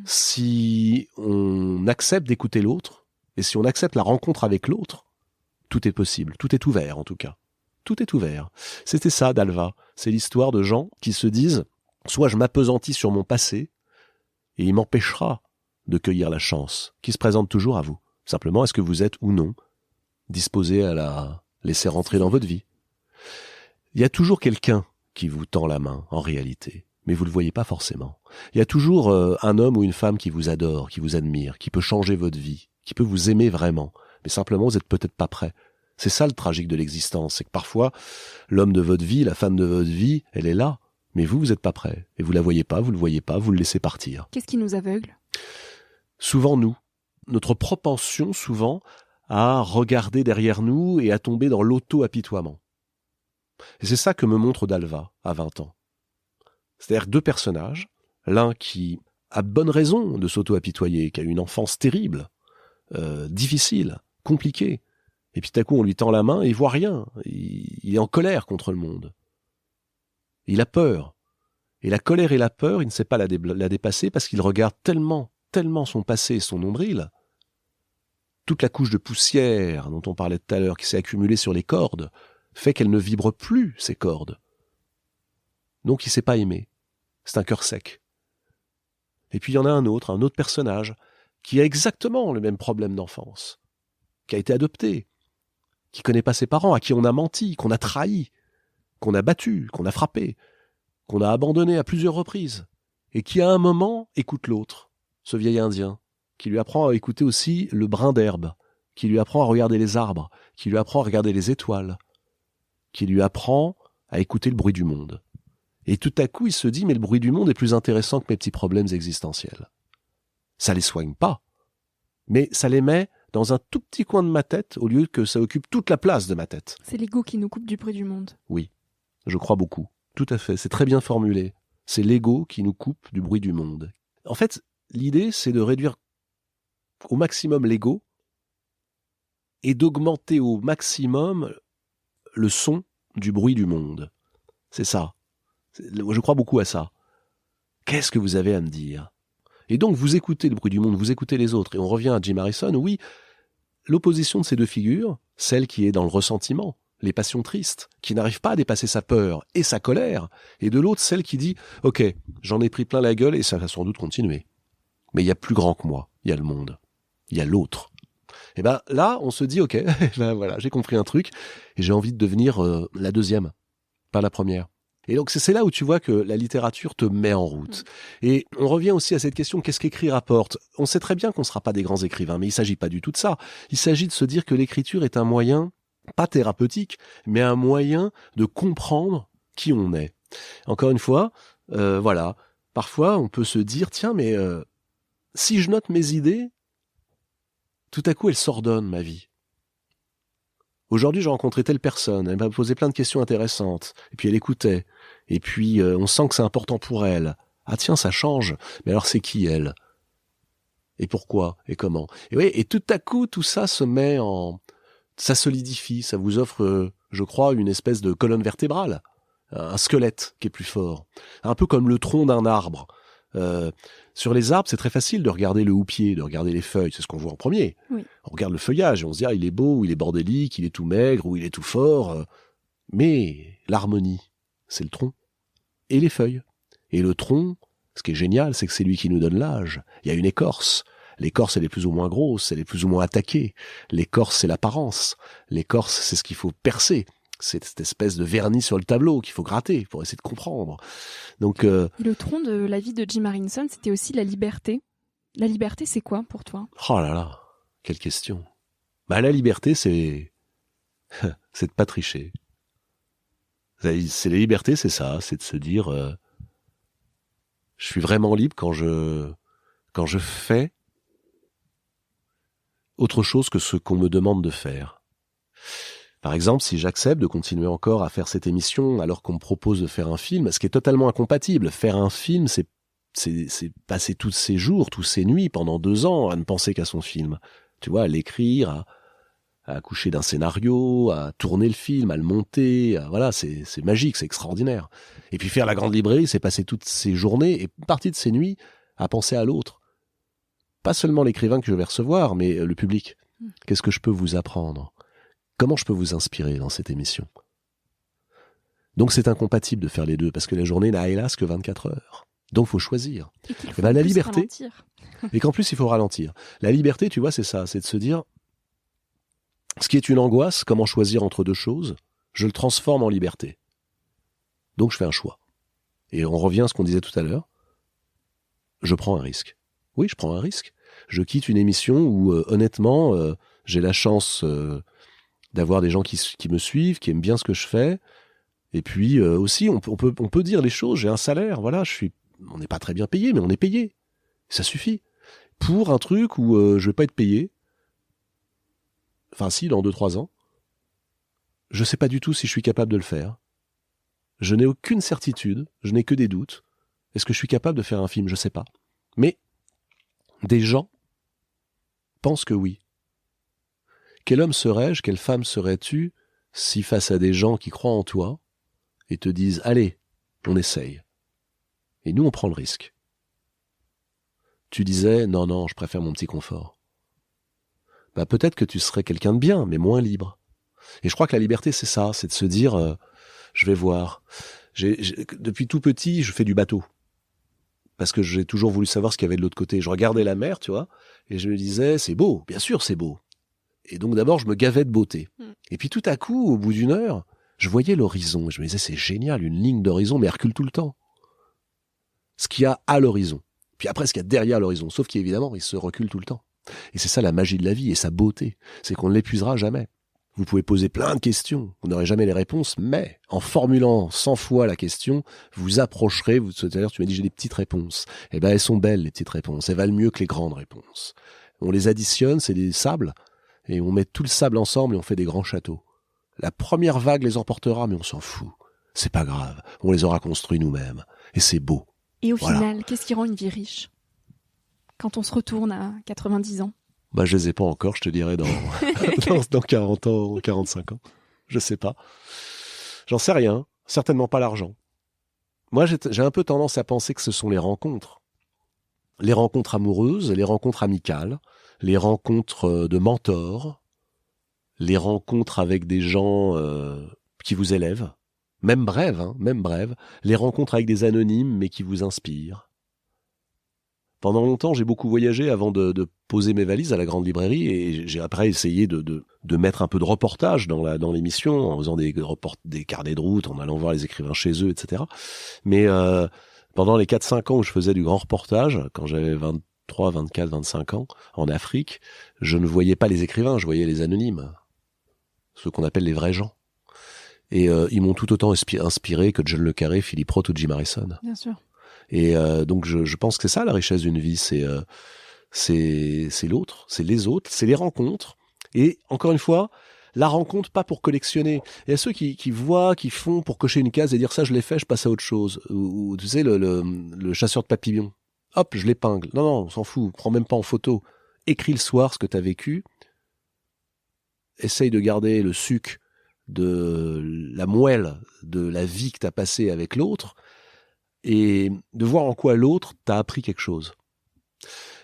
Si on accepte d'écouter l'autre, et si on accepte la rencontre avec l'autre, tout est possible, tout est ouvert en tout cas. Tout est ouvert. C'était ça, Dalva. C'est l'histoire de gens qui se disent « Soit je m'appesantis sur mon passé, et il m'empêchera de cueillir la chance, qui se présente toujours à vous. Simplement, est-ce que vous êtes ou non disposé à la laisser rentrer dans votre vie ?» Il y a toujours quelqu'un qui vous tend la main, en réalité, mais vous ne le voyez pas forcément. Il y a toujours un homme ou une femme qui vous adore, qui vous admire, qui peut changer votre vie, qui peut vous aimer vraiment, mais simplement, vous n'êtes peut-être pas prêt. C'est ça le tragique de l'existence, c'est que parfois, l'homme de votre vie, la femme de votre vie, elle est là, mais vous n'êtes pas prêt. Et vous la voyez pas, vous le voyez pas, vous le laissez partir. Qu'est-ce qui nous aveugle? Souvent nous. Notre propension, souvent, à regarder derrière nous et à tomber dans l'auto-apitoiement. Et c'est ça que me montre Dalva, à 20 ans. C'est-à-dire 2 personnages, l'un qui a bonne raison de s'auto-apitoyer, qui a eu une enfance terrible, difficile, compliquée, et puis tout à coup, on lui tend la main et il voit rien. Il est en colère contre le monde. Il a peur. Et la colère et la peur, il ne sait pas la dépasser parce qu'il regarde tellement son passé et son nombril, toute la couche de poussière dont on parlait tout à l'heure, qui s'est accumulée sur les cordes, fait qu'elles ne vibrent plus, ces cordes. Donc il ne s'est pas aimé. C'est un cœur sec. Et puis il y en a un autre personnage, qui a exactement le même problème d'enfance, qui a été adopté, qui ne connaît pas ses parents, à qui on a menti, qu'on a trahi, qu'on a battu, qu'on a frappé, qu'on a abandonné à plusieurs reprises, et qui à un moment écoute l'autre, ce vieil Indien, qui lui apprend à écouter aussi le brin d'herbe, qui lui apprend à regarder les arbres, qui lui apprend à regarder les étoiles, qui lui apprend à écouter le bruit du monde. Et tout à coup, il se dit, mais le bruit du monde est plus intéressant que mes petits problèmes existentiels. Ça les soigne pas, mais ça les met dans un tout petit coin de ma tête, au lieu que ça occupe toute la place de ma tête. C'est l'ego qui nous coupe du bruit du monde. Oui, je crois beaucoup. Tout à fait, c'est très bien formulé. C'est l'ego qui nous coupe du bruit du monde. En fait, l'idée, c'est de réduire au maximum l'ego et d'augmenter au maximum le son du bruit du monde. C'est ça. Je crois beaucoup à ça. Qu'est-ce que vous avez à me dire ? Et donc, vous écoutez le bruit du monde, vous écoutez les autres. Et on revient à Jim Harrison, oui, l'opposition de ces deux figures, celle qui est dans le ressentiment, les passions tristes, qui n'arrivent pas à dépasser sa peur et sa colère, et de l'autre, celle qui dit « Ok, j'en ai pris plein la gueule et ça va sans doute continuer. Mais il y a plus grand que moi, il y a le monde, il y a l'autre. » Et bien là, on se dit « Ok, ben voilà, j'ai compris un truc et j'ai envie de devenir la deuxième, pas la première. » Et donc c'est là où tu vois que la littérature te met en route. Et on revient aussi à cette question, qu'est-ce qu'écrire apporte ? On sait très bien qu'on ne sera pas des grands écrivains, mais il ne s'agit pas du tout de ça. Il s'agit de se dire que l'écriture est un moyen, pas thérapeutique, mais un moyen de comprendre qui on est. Encore une fois, voilà, parfois on peut se dire, tiens, mais si je note mes idées, tout à coup elles s'ordonnent ma vie. Aujourd'hui, j'ai rencontré telle personne, elle m'a posé plein de questions intéressantes, et puis elle écoutait, et puis on sent que c'est important pour elle. Ah tiens, ça change, mais alors c'est qui elle ? Et pourquoi ? Et comment ? Et oui, et tout à coup, tout ça se met ça solidifie, ça vous offre, je crois, une espèce de colonne vertébrale, un squelette qui est plus fort. Un peu comme le tronc d'un arbre. Sur les arbres, c'est très facile de regarder le houppier, de regarder les feuilles, c'est ce qu'on voit en premier. Oui. On regarde le feuillage et on se dit, ah, il est beau, ou il est bordélique, il est tout maigre, ou il est tout fort. Mais l'harmonie, c'est le tronc. Et les feuilles. Et le tronc, ce qui est génial, c'est que c'est lui qui nous donne l'âge. Il y a une écorce. L'écorce, elle est plus ou moins grosse, elle est plus ou moins attaquée. L'écorce, c'est l'apparence. L'écorce, c'est ce qu'il faut percer. C'est cette espèce de vernis sur le tableau qu'il faut gratter pour essayer de comprendre. Donc, le tronc de la vie de Jim Harrison, c'était aussi la liberté. La liberté, c'est quoi pour toi ? Oh là là, quelle question. Bah, la liberté, c'est de pas tricher. C'est la liberté, c'est ça, c'est de se dire je suis vraiment libre quand je fais autre chose que ce qu'on me demande de faire. Par exemple, si j'accepte de continuer encore à faire cette émission alors qu'on me propose de faire un film, ce qui est totalement incompatible. Faire un film, c'est passer tous ses jours, toutes ses nuits, pendant 2 ans, à ne penser qu'à son film. Tu vois, à l'écrire, à accoucher d'un scénario, à tourner le film, à le monter, voilà, c'est magique, c'est extraordinaire. Et puis faire la grande librairie, c'est passer toutes ses journées et une partie de ses nuits à penser à l'autre. Pas seulement l'écrivain que je vais recevoir, mais le public. Qu'est-ce que je peux vous apprendre ? Comment je peux vous inspirer dans cette émission ? Donc c'est incompatible de faire les deux, parce que la journée n'a hélas que 24 heures. Donc il faut choisir. Et la liberté, et qu'en plus il faut ralentir. La liberté, tu vois, c'est ça, c'est de se dire, ce qui est une angoisse, comment choisir entre deux choses, je le transforme en liberté. Donc je fais un choix. Et on revient à ce qu'on disait tout à l'heure, je prends un risque. Oui, je prends un risque. Je quitte une émission où, honnêtement, j'ai la chance d'avoir des gens qui me suivent, qui aiment bien ce que je fais. Et puis aussi, on peut dire les choses. J'ai un salaire, voilà, on n'est pas très bien payé, mais on est payé. Ça suffit. Pour un truc où je vais pas être payé, enfin si, dans 2-3 ans, je sais pas du tout si je suis capable de le faire. Je n'ai aucune certitude, je n'ai que des doutes. Est-ce que je suis capable de faire un film ? Je sais pas. Mais des gens pensent que oui. Quel homme serais-je, quelle femme serais-tu si face à des gens qui croient en toi et te disent « Allez, on essaye ». Et nous, on prend le risque. Tu disais « Non, je préfère mon petit confort ». bah peut-être que tu serais quelqu'un de bien, mais moins libre. Et je crois que la liberté, c'est ça, c'est de se dire, je vais voir. Depuis tout petit, je fais du bateau. Parce que j'ai toujours voulu savoir ce qu'il y avait de l'autre côté. Je regardais la mer, tu vois, et je me disais, c'est beau, bien sûr c'est beau. Et donc d'abord, je me gavais de beauté. Et puis tout à coup, au bout d'une heure, je voyais l'horizon. Et je me disais, c'est génial, une ligne d'horizon, mais elle recule tout le temps. Ce qu'il y a à l'horizon. Puis après, ce qu'il y a derrière l'horizon. Sauf qu'évidemment, il se recule tout le temps. Et c'est ça la magie de la vie et sa beauté. C'est qu'on ne l'épuisera jamais. Vous pouvez poser plein de questions, vous n'aurez jamais les réponses, mais en formulant 100 fois la question, vous approcherez, tout à l'heure tu m'as dit j'ai des petites réponses. Eh ben elles sont belles les petites réponses, elles valent mieux que les grandes réponses. On les additionne, c'est des sables, et on met tout le sable ensemble et on fait des grands châteaux. La première vague les emportera, mais on s'en fout. C'est pas grave, on les aura construits nous-mêmes. Et c'est beau. Et au final, qu'est-ce qui rend une vie riche quand on se retourne à 90 ans? Bah, je les ai pas encore, je te dirais dans 40 ans, 45 ans. Je sais pas. J'en sais rien. Certainement pas l'argent. Moi, j'ai un peu tendance à penser que ce sont les rencontres. Les rencontres amoureuses, les rencontres amicales, les rencontres de mentors, les rencontres avec des gens qui vous élèvent, même brèves, les rencontres avec des anonymes mais qui vous inspirent. Pendant longtemps, j'ai beaucoup voyagé avant de poser mes valises à la grande librairie et j'ai après essayé de mettre un peu de reportage dans l'émission en faisant des carnets de route, en allant voir les écrivains chez eux, etc. Mais pendant les 4-5 ans où je faisais du grand reportage, quand j'avais 23, 24, 25 ans, en Afrique, je ne voyais pas les écrivains, je voyais les anonymes, ceux qu'on appelle les vrais gens. Et ils m'ont tout autant inspiré que John le Carré, Philippe Roth ou Jim Harrison. Bien sûr. Et donc je pense que c'est ça la richesse d'une vie, c'est l'autre, c'est les autres, c'est les rencontres. Et encore une fois, la rencontre pas pour collectionner. Il y a ceux qui voient, qui font pour cocher une case et dire ça je l'ai fait, je passe à autre chose. Ou tu sais le chasseur de papillons. Hop, je l'épingle. Non, on s'en fout, prends même pas en photo. Écris le soir ce que t'as vécu. Essaye de garder le suc de la moelle de la vie que t'as passée avec l'autre. Et de voir en quoi l'autre t'a appris quelque chose.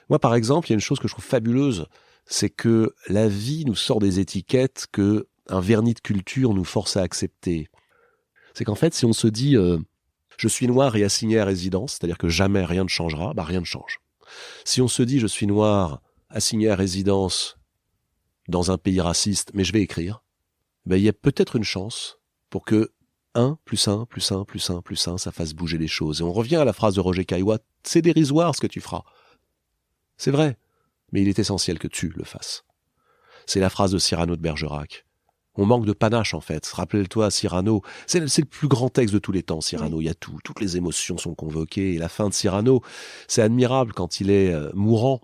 Moi, par exemple, il y a une chose que je trouve fabuleuse, c'est que la vie nous sort des étiquettes que un vernis de culture nous force à accepter. C'est qu'en fait, si on se dit je suis noir et assigné à résidence, c'est-à-dire que jamais rien ne changera, bah rien ne change. Si on se dit je suis noir, assigné à résidence dans un pays raciste, mais je vais écrire, bah il y a peut-être une chance pour que 1 plus 1 plus 1 plus 1 plus 1, ça fasse bouger les choses. Et on revient à la phrase de Roger Caillois, c'est dérisoire ce que tu feras. C'est vrai, mais il est essentiel que tu le fasses. C'est la phrase de Cyrano de Bergerac. On manque de panache, en fait. Rappelle-toi, Cyrano, c'est le plus grand texte de tous les temps, Cyrano. Oui. Il y a tout, toutes les émotions sont convoquées. Et la fin de Cyrano, c'est admirable quand il est mourant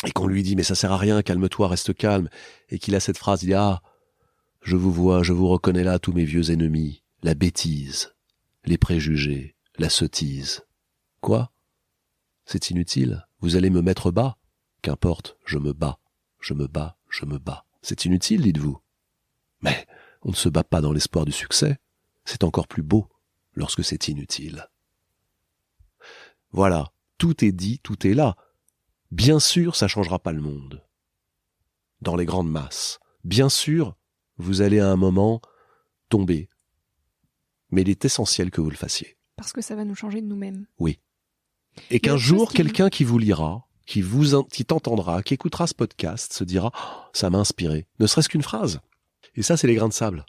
et qu'on lui dit « mais ça sert à rien, calme-toi, reste calme ». Et qu'il a cette phrase, il dit « ah, je vous vois, je vous reconnais là, tous mes vieux ennemis, la bêtise, les préjugés, la sottise. Quoi ? C'est inutile, vous allez me mettre bas. Qu'importe, je me bats, je me bats, je me bats. C'est inutile, dites-vous. Mais on ne se bat pas dans l'espoir du succès. C'est encore plus beau lorsque c'est inutile. » Voilà, tout est dit, tout est là. Bien sûr, ça changera pas le monde. Dans les grandes masses. Bien sûr, vous allez à un moment tomber. Mais il est essentiel que vous le fassiez. Parce que ça va nous changer de nous-mêmes. Oui. Et qu'un jour, quelqu'un qui vous lira, qui t'entendra, qui écoutera ce podcast, se dira oh, « ça m'a inspiré », ne serait-ce qu'une phrase. Et ça, c'est les grains de sable.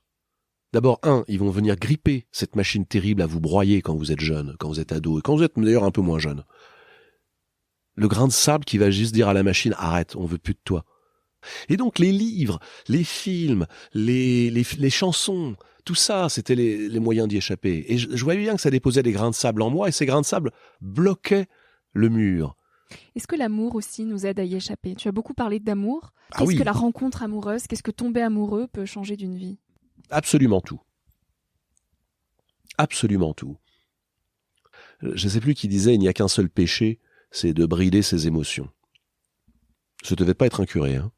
D'abord, ils vont venir gripper cette machine terrible à vous broyer quand vous êtes jeune, quand vous êtes ado, et quand vous êtes d'ailleurs un peu moins jeune. Le grain de sable qui va juste dire à la machine « arrête, on veut plus de toi ». Et donc les livres, les films, les chansons, tout ça, c'était les moyens d'y échapper. Et je voyais bien que ça déposait des grains de sable en moi, et ces grains de sable bloquaient le mur. Est-ce que l'amour aussi nous aide à y échapper ? Tu as beaucoup parlé d'amour. Qu'est-ce que la rencontre amoureuse, qu'est-ce que tomber amoureux peut changer d'une vie ? Absolument tout. Absolument tout. Je ne sais plus qui disait, il n'y a qu'un seul péché, c'est de brider ses émotions. Ce ne devait pas être un curé, hein.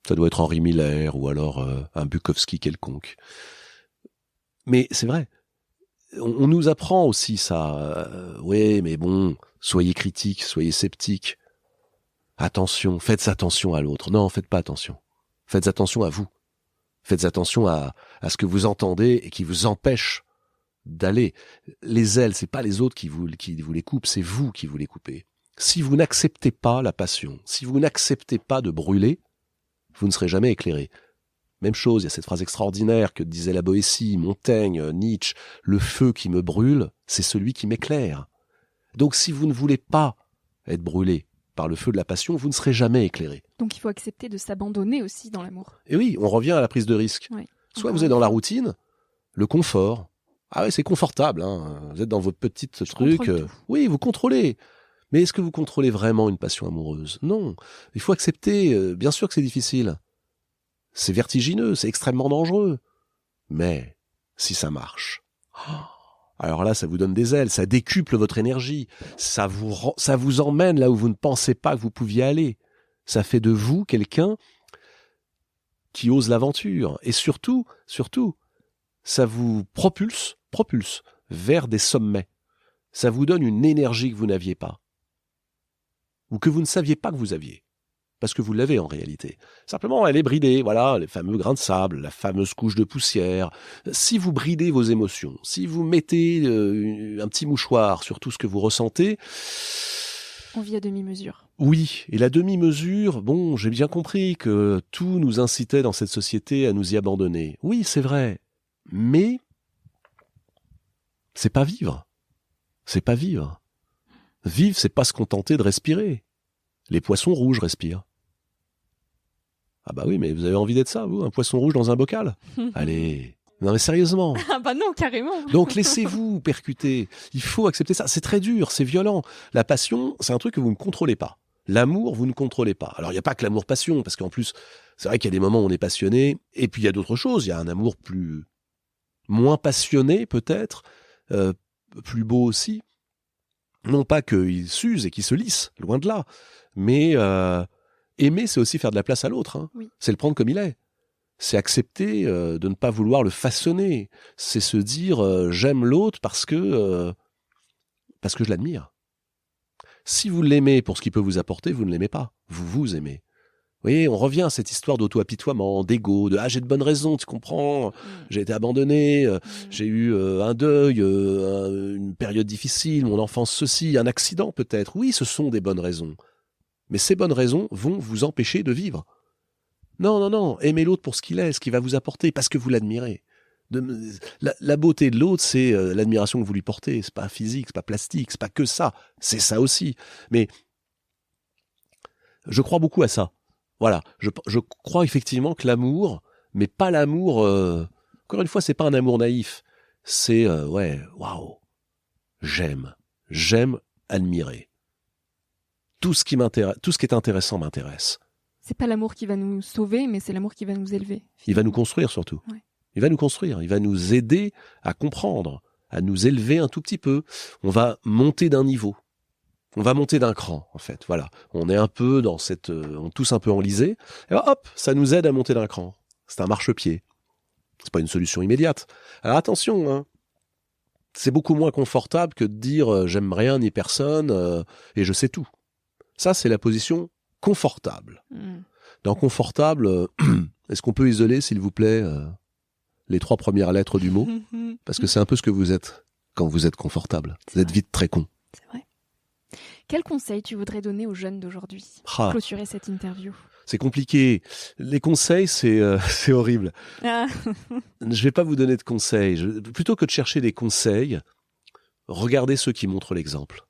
Ça doit être Henri Miller ou alors un Bukowski quelconque. Mais c'est vrai. On nous apprend aussi ça. Oui, mais bon, soyez critiques, soyez sceptiques. Attention, faites attention à l'autre. Non, faites pas attention. Faites attention à vous. Faites attention à ce que vous entendez et qui vous empêche d'aller. Les ailes, c'est pas les autres qui vous les coupent, c'est vous qui vous les coupez. Si vous n'acceptez pas la passion, si vous n'acceptez pas de brûler, vous ne serez jamais éclairé. Même chose, il y a cette phrase extraordinaire que disait la Boétie, Montaigne, Nietzsche, le feu qui me brûle, c'est celui qui m'éclaire. Donc si vous ne voulez pas être brûlé par le feu de la passion, vous ne serez jamais éclairé. Donc il faut accepter de s'abandonner aussi dans l'amour. Et oui, on revient à la prise de risque. Oui. Soit vous êtes dans la routine, le confort. Ah ouais, c'est confortable, hein. Vous êtes dans votre petit truc. Oui, vous contrôlez. Mais est-ce que vous contrôlez vraiment une passion amoureuse ? Non. Il faut accepter. Bien sûr que c'est difficile. C'est vertigineux, c'est extrêmement dangereux. Mais si ça marche, alors là, ça vous donne des ailes, ça décuple votre énergie, ça vous emmène là où vous ne pensez pas que vous pouviez aller. Ça fait de vous quelqu'un qui ose l'aventure. Et surtout, ça vous propulse vers des sommets. Ça vous donne une énergie que vous n'aviez pas. Ou que vous ne saviez pas que vous aviez. Parce que vous l'avez en réalité. Simplement, elle est bridée, voilà, les fameux grains de sable, la fameuse couche de poussière. Si vous bridez vos émotions, si vous mettez un petit mouchoir sur tout ce que vous ressentez... On vit à demi-mesure. Oui, et la demi-mesure, bon, j'ai bien compris que tout nous incitait dans cette société à nous y abandonner. Oui, c'est vrai, mais c'est pas vivre. C'est pas vivre. Vivre, c'est pas se contenter de respirer. Les poissons rouges respirent. Ah bah oui, mais vous avez envie d'être ça, vous, un poisson rouge dans un bocal ? Allez, non mais sérieusement. Ah bah non, carrément. Donc laissez-vous percuter. Il faut accepter ça. C'est très dur, c'est violent. La passion, c'est un truc que vous ne contrôlez pas. L'amour, vous ne contrôlez pas. Alors il n'y a pas que l'amour-passion, parce qu'en plus, c'est vrai qu'il y a des moments où on est passionné, et puis il y a d'autres choses. Il y a un amour moins passionné peut-être, plus beau aussi. Non pas qu'il s'use et qu'il se lisse, loin de là, mais aimer, c'est aussi faire de la place à l'autre. Hein. Oui. C'est le prendre comme il est. C'est accepter de ne pas vouloir le façonner. C'est se dire j'aime l'autre parce que je l'admire. Si vous l'aimez pour ce qu'il peut vous apporter, vous ne l'aimez pas. Vous vous aimez. Vous voyez, on revient à cette histoire d'auto-apitoiement, d'ego, de « ah, j'ai de bonnes raisons, tu comprends, j'ai été abandonné, j'ai eu un deuil, une période difficile, mon enfance ceci, un accident peut-être. » Oui, ce sont des bonnes raisons. Mais ces bonnes raisons vont vous empêcher de vivre. Non, aimez l'autre pour ce qu'il est, ce qu'il va vous apporter, parce que vous l'admirez. La beauté de l'autre, c'est l'admiration que vous lui portez. C'est pas physique, c'est pas plastique, c'est pas que ça. C'est ça aussi. Mais je crois beaucoup à ça. Voilà, je crois effectivement que l'amour, mais pas l'amour... encore une fois, c'est pas un amour naïf. C'est, waouh, j'aime admirer. Tout ce qui est intéressant m'intéresse. C'est pas l'amour qui va nous sauver, mais c'est l'amour qui va nous élever. Finalement. Il va nous construire surtout. Ouais. Il va nous construire, il va nous aider à comprendre, à nous élever un tout petit peu. On va monter d'un niveau. On va monter d'un cran, en fait. Voilà. On est un peu dans cette... on est tous un peu enlisés. Et hop, ça nous aide à monter d'un cran. C'est un marchepied. C'est pas une solution immédiate. Alors attention, hein. C'est beaucoup moins confortable que de dire j'aime rien ni personne et je sais tout. Ça, c'est la position confortable. Dans confortable, est-ce qu'on peut isoler, s'il vous plaît, les 3 premières lettres du mot ? Parce que c'est un peu ce que vous êtes quand vous êtes confortable. Vous êtes vite très con. C'est vrai. Quel conseil tu voudrais donner aux jeunes d'aujourd'hui pour clôturer cette interview ? C'est compliqué. Les conseils, c'est horrible. Je vais pas vous donner de conseils. Plutôt que de chercher des conseils, regardez ceux qui montrent l'exemple.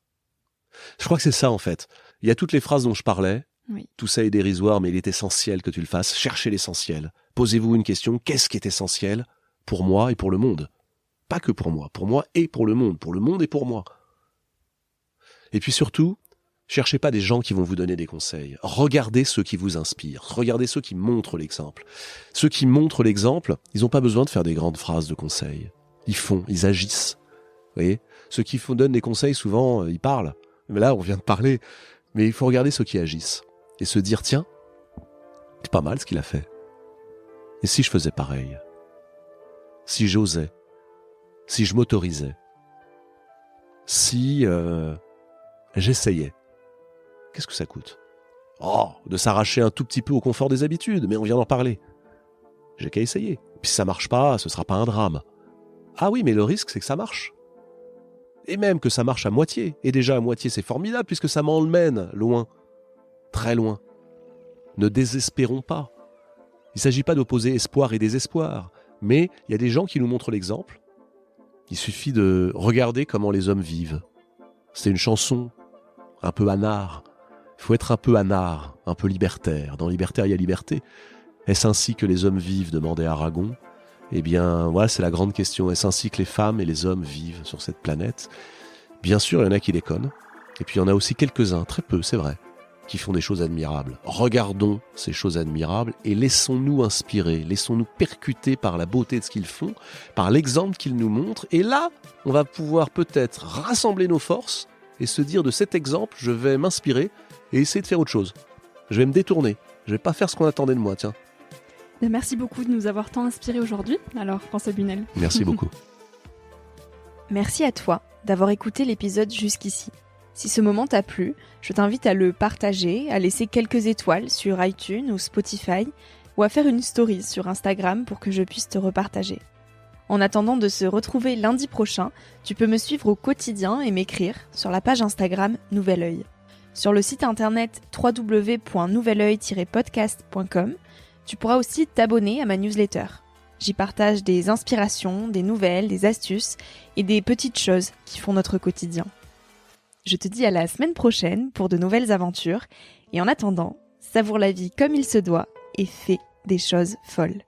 Je crois que c'est ça, en fait. Il y a toutes les phrases dont je parlais. Oui. Tout ça est dérisoire, mais il est essentiel que tu le fasses. Cherchez l'essentiel. Posez-vous une question. Qu'est-ce qui est essentiel pour moi et pour le monde ? Pas que pour moi et pour le monde et pour moi. Et puis surtout, cherchez pas des gens qui vont vous donner des conseils. Regardez ceux qui vous inspirent. Regardez ceux qui montrent l'exemple. Ceux qui montrent l'exemple, ils n'ont pas besoin de faire des grandes phrases de conseils. Ils font, ils agissent. Vous voyez ? Ceux qui donnent des conseils, souvent, ils parlent. Mais là, on vient de parler. Mais il faut regarder ceux qui agissent. Et se dire, tiens, c'est pas mal ce qu'il a fait. Et si je faisais pareil ? Si j'osais ? Si je m'autorisais ? Si j'essayais ? Qu'est-ce que ça coûte ? de s'arracher un tout petit peu au confort des habitudes, mais on vient d'en parler. J'ai qu'à essayer. Puis si ça marche pas, ce sera pas un drame. Ah oui, mais le risque, c'est que ça marche. Et même que ça marche à moitié. Et déjà à moitié, c'est formidable, puisque ça m'emmène loin. Très loin. Ne désespérons pas. Il ne s'agit pas d'opposer espoir et désespoir, mais il y a des gens qui nous montrent l'exemple. Il suffit de regarder comment les hommes vivent. C'est une chanson un peu anard. Il faut être un peu anard, un peu libertaire. Dans libertaire, il y a liberté. Est-ce ainsi que les hommes vivent, demandait Aragon. Eh bien, voilà, c'est la grande question. Est-ce ainsi que les femmes et les hommes vivent sur cette planète ? Bien sûr, il y en a qui déconnent. Et puis il y en a aussi quelques-uns, très peu, c'est vrai, qui font des choses admirables. Regardons ces choses admirables et laissons-nous inspirer, laissons-nous percuter par la beauté de ce qu'ils font, par l'exemple qu'ils nous montrent. Et là, on va pouvoir peut-être rassembler nos forces et se dire de cet exemple, je vais m'inspirer et essayer de faire autre chose. Je vais me détourner. Je vais pas faire ce qu'on attendait de moi, tiens. Merci beaucoup de nous avoir tant inspirés aujourd'hui, alors François Bunel. Merci beaucoup. Merci à toi d'avoir écouté l'épisode jusqu'ici. Si ce moment t'a plu, je t'invite à le partager, à laisser quelques étoiles sur iTunes ou Spotify, ou à faire une story sur Instagram pour que je puisse te repartager. En attendant de se retrouver lundi prochain, tu peux me suivre au quotidien et m'écrire sur la page Instagram Nouvel Oeil. Sur le site internet www.nouveloeil-podcast.com, tu pourras aussi t'abonner à ma newsletter. J'y partage des inspirations, des nouvelles, des astuces et des petites choses qui font notre quotidien. Je te dis à la semaine prochaine pour de nouvelles aventures et en attendant, savoure la vie comme il se doit et fais des choses folles.